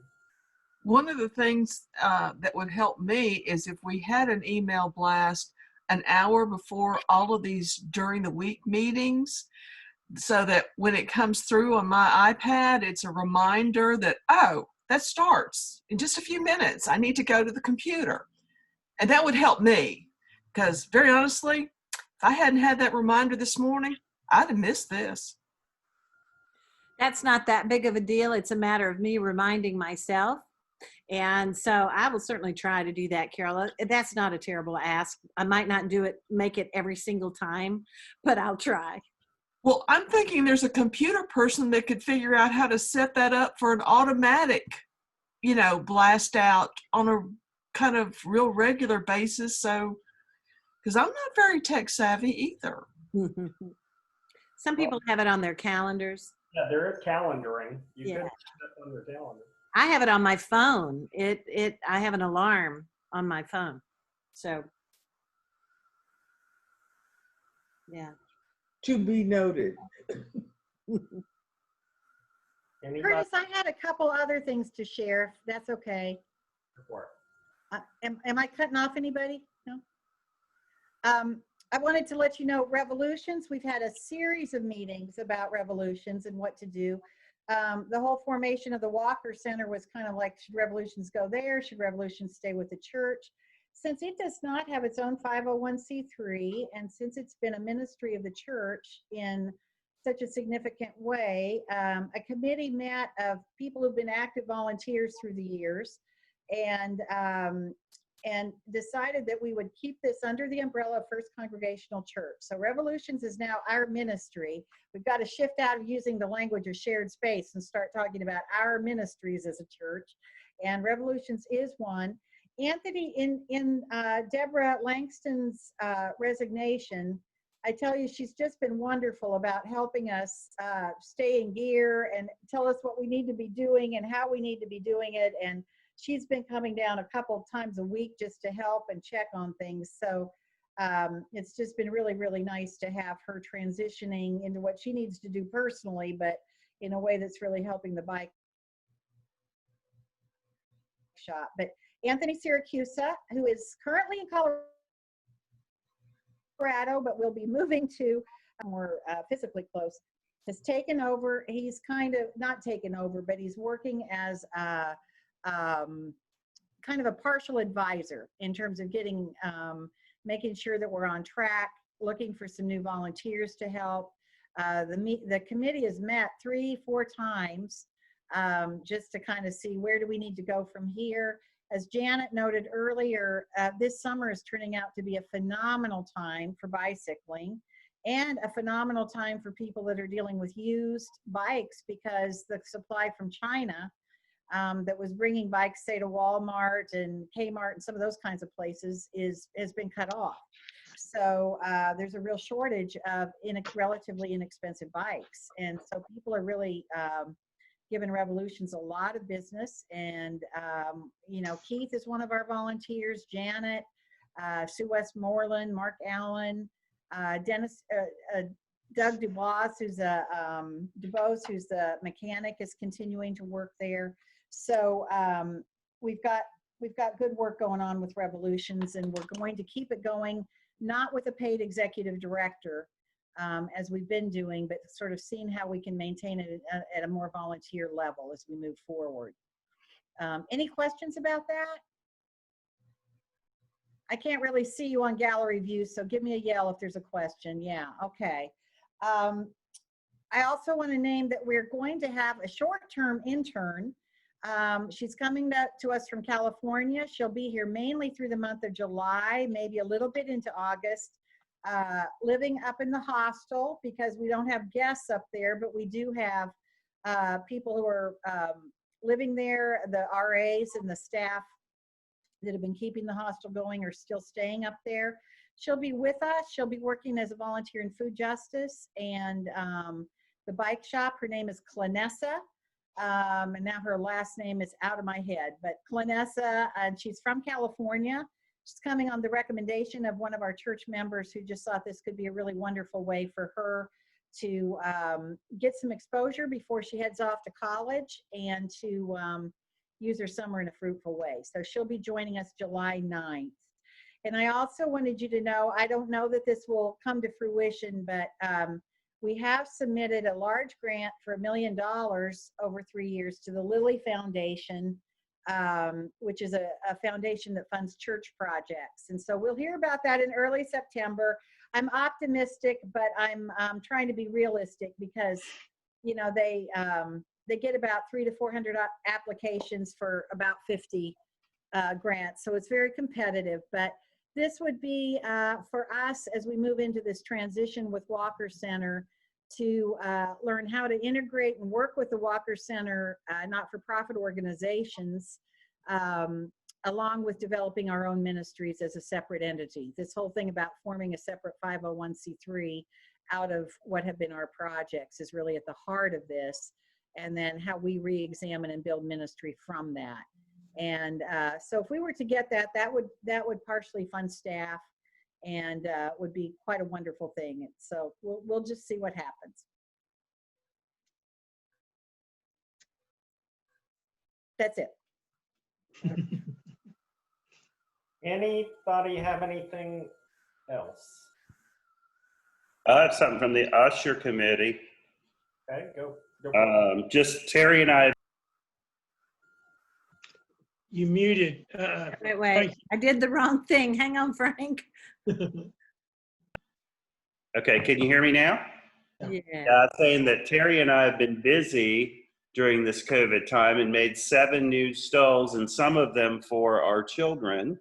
One of the things that would help me is if we had an email blast an hour before all of these during the week meetings, so that when it comes through on my iPad, it's a reminder that, oh, that starts in just a few minutes. I need to go to the computer. And that would help me, because very honestly, if I hadn't had that reminder this morning, I'd have missed this. That's not that big of a deal. It's a matter of me reminding myself. And so I will certainly try to do that, Carol. That's not a terrible ask. I might not make it every single time, but I'll try. Well, I'm thinking there's a computer person that could figure out how to set that up for an automatic, blast out on a kind of real regular basis. So, because I'm not very tech savvy either. Some people have it on their calendars. Yeah, there is calendaring. You Yeah. can put it on your calendar. I have it on my phone. I have an alarm on my phone. So, yeah. To be noted. Curtis, I had a couple other things to share, if that's okay. Sure. Am I cutting off anybody? No? I wanted to let you know revolutions. We've had a series of meetings about revolutions and what to do. The whole formation of the Walker Center was kind of like, should revolutions go there? Should revolutions stay with the church? Since it does not have its own 501c3, and since it's been a ministry of the church in such a significant way, a committee met of people who've been active volunteers through the years, and decided that we would keep this under the umbrella of First Congregational Church. So Revolutions is now our ministry. We've got to shift out of using the language of shared space and start talking about our ministries as a church. And Revolutions is one. Anthony, in Deborah Langston's resignation, I tell you, she's just been wonderful about helping us stay in gear and tell us what we need to be doing and how we need to be doing it. And she's been coming down a couple of times a week just to help and check on things. So it's just been really, really nice to have her transitioning into what she needs to do personally, but in a way that's really helping the bike shop. But Anthony Syracusa, who is currently in Colorado, but will be moving to more physically close, has taken over. He's kind of not taken over, but he's working as kind of a partial advisor in terms of getting, making sure that we're on track, looking for some new volunteers to help. The committee has met 3-4 times just to kind of see where do we need to go from here. As Janet noted earlier, this summer is turning out to be a phenomenal time for bicycling and a phenomenal time for people that are dealing with used bikes, because the supply from China that was bringing bikes, say, to Walmart and Kmart and some of those kinds of places has been cut off. So there's a real shortage of relatively inexpensive bikes. And so people are really giving Revolutions a lot of business. And, you know, Keith is one of our volunteers, Janet, Sue Westmoreland, Mark Allen, Dennis, Doug DuBose, who's the mechanic, is continuing to work there. So we've got good work going on with Revolutions, and we're going to keep it going, not with a paid executive director as we've been doing, but sort of seeing how we can maintain it at a more volunteer level as we move forward. Any questions about that? I can't really see you on gallery view, so give me a yell if there's a question. Yeah, okay. I also want to name that we're going to have a short-term intern. She's coming to us from California. She'll be here mainly through the month of July, maybe a little bit into August, living up in the hostel because we don't have guests up there, but we do have people who are living there. The RAs and the staff that have been keeping the hostel going are still staying up there. She'll be with us. She'll be working as a volunteer in food justice and the bike shop. Her name is Clanessa. And now her last name is out of my head, but Clanessa, and she's from California. She's coming on the recommendation of one of our church members who just thought this could be a really wonderful way for her to get some exposure before she heads off to college and to use her summer in a fruitful way. So she'll be joining us July 9th. And I also wanted you to know, I don't know that this will come to fruition, but we have submitted a large grant for $1 million over 3 years to the Lilly Foundation, which is a foundation that funds church projects. And so we'll hear about that in early September. I'm optimistic, but I'm trying to be realistic because, you know, they get about 300 to 400 applications for about 50 grants. So it's very competitive, but this would be for us as we move into this transition with Walker Center to learn how to integrate and work with the Walker Center not-for-profit organizations along with developing our own ministries as a separate entity. This whole thing about forming a separate 501c3 out of what have been our projects is really at the heart of this, and then how we re-examine and build ministry from that. And so if we were to get that, that would partially fund staff and would be quite a wonderful thing. So we'll just see what happens. That's it. Anybody have anything else? I have something from the Usher Committee. Okay, go. Just Terry and I. You muted. Wait. I did the wrong thing. Hang on, Frank. Okay, can you hear me now? Yeah. Saying that Terry and I have been busy during this COVID time and made 7 new stalls, and some of them for our children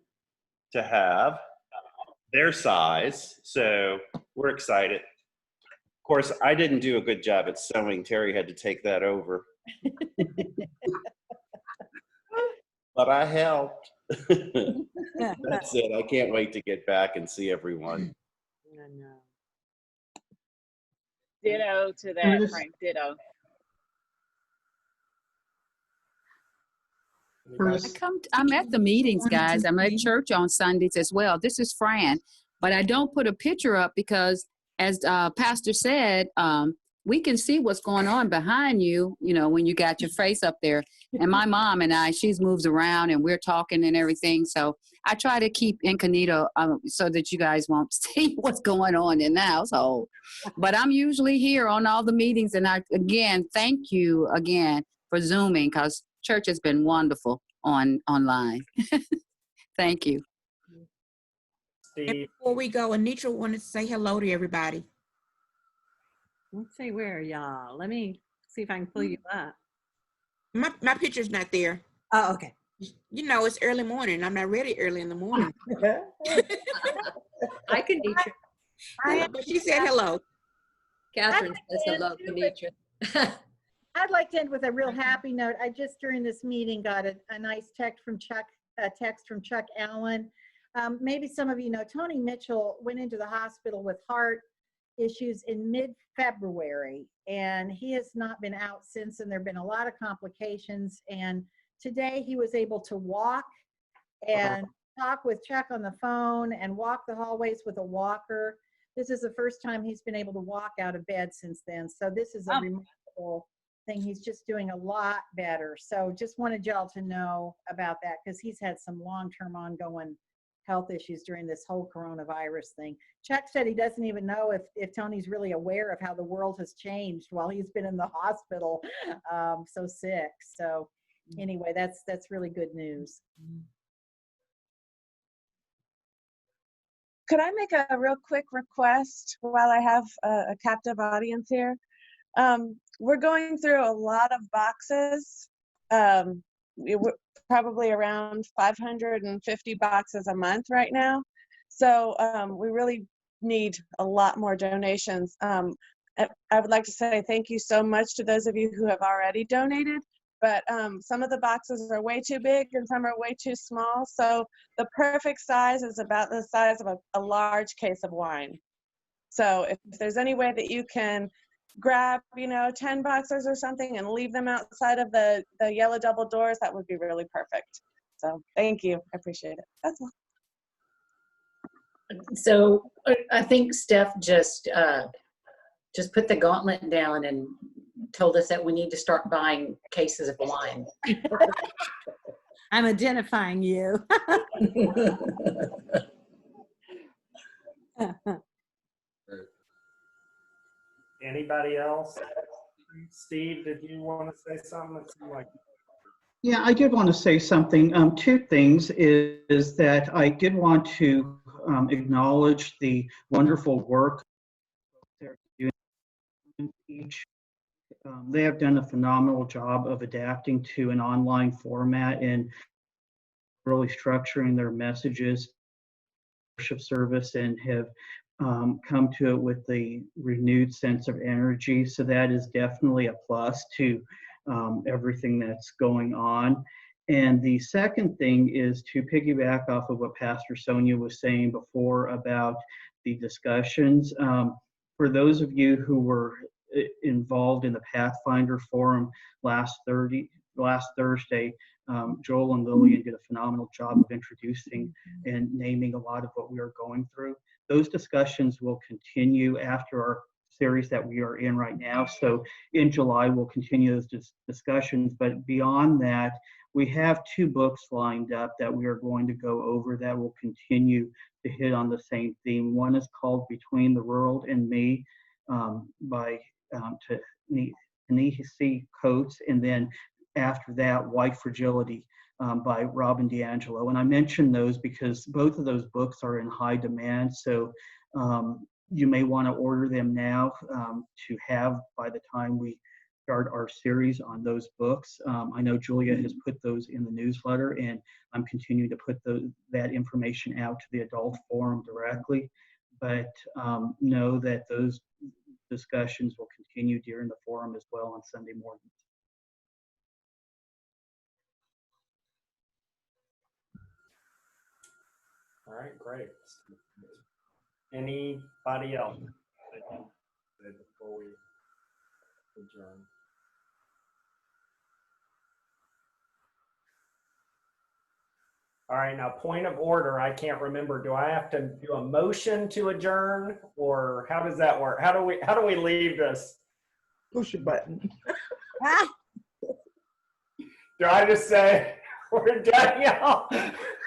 to have their size. So we're excited. Of course, I didn't do a good job at sewing. Terry had to take that over. But I helped. That's it. I can't wait to get back and see everyone. Ditto to that, Frank. Ditto. I'm at the meetings, guys. I'm at church on Sundays as well. This is Fran, but I don't put a picture up because, as Pastor said, we can see what's going on behind you, you know, when you got your face up there. And my mom and I, she's moves around and we're talking and everything. So I try to keep incognito so that you guys won't see what's going on in the household. But I'm usually here on all the meetings. And I, again, thank you again for Zooming, because church has been wonderful online. Thank you. And before we go, Anitra wanted to say hello to everybody. Let's see, where are y'all? Let me see if I can pull you up. My picture's not there. Oh, okay. You know, it's early morning. I'm not ready early in the morning. I can eat you. But she said hello. Catherine says hello, Kenitra. I'd like to end with a real happy note. I just during this meeting got a nice text from Chuck Allen. Maybe some of you know Tony Mitchell went into the hospital with heart issues in mid-February, and he has not been out since, and there have been a lot of complications. And today he was able to walk and talk with Chuck on the phone and walk the hallways with a walker. This is the first time he's been able to walk out of bed since then. So this is a remarkable thing. He's just doing a lot better. So just wanted y'all to know about that, because he's had some long-term ongoing health issues during this whole coronavirus thing. Chuck said he doesn't even know if Tony's really aware of how the world has changed while he's been in the hospital, so sick. So anyway, that's really good news. Could I make a real quick request while I have a captive audience here? We're going through a lot of boxes. We're probably around 550 boxes a month right now. So we really need a lot more donations. I would like to say thank you so much to those of you who have already donated, but some of the boxes are way too big and some are way too small. So the perfect size is about the size of a large case of wine. So if there's any way that you can grab, 10 boxes or something and leave them outside of the yellow double doors, that would be really perfect. So thank you. I appreciate it. That's all. So I think Steph just put the gauntlet down and told us that we need to start buying cases of wine. I'm identifying you. Anybody else? Steve, did you want to say something? It seemed like Yeah, I did want to say something. 2 things is that I did want to acknowledge the wonderful work they're doing each. They have done a phenomenal job of adapting to an online format and really structuring their messages, worship service, and have come to it with a renewed sense of energy. So that is definitely a plus to everything that's going on. And the second thing is to piggyback off of what Pastor Sonia was saying before about the discussions. For those of you who were involved in the Pathfinder Forum last Thursday, Joel and Lillian did a phenomenal job of introducing and naming a lot of what we are going through. Those discussions will continue after our series that we are in right now. So in July, we'll continue those discussions. But beyond that, we have 2 books lined up that we are going to go over that will continue to hit on the same theme. One is called Between the World and Me by Ta-Nehisi Coates, and then after that, White Fragility by Robin DiAngelo. And I mention those because both of those books are in high demand. So you may want to order them now to have by the time we start our series on those books. I know Julia has put those in the newsletter, and I'm continuing to put that information out to the adult forum directly. But know that those discussions will continue during the forum as well on Sunday mornings. All right, great. Anybody else before we adjourn? All right, now point of order, I can't remember. Do I have to do a motion to adjourn, or how does that work? How do we leave this? Push a button. Do I just say we're done, y'all?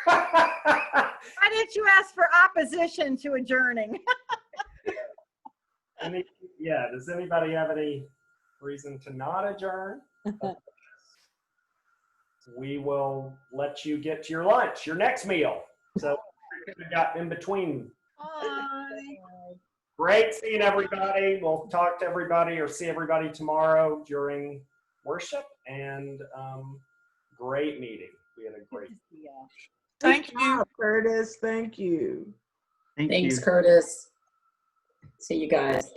Why didn't you ask for opposition to adjourning? Yeah, does anybody have any reason to not adjourn? We will let you get to your lunch, your next meal. So we got in between. Bye. Great seeing everybody. We'll talk to everybody or see everybody tomorrow during worship, and great meeting. We had a great. Thank you, Curtis. Thank you. Thanks, Curtis. See you guys.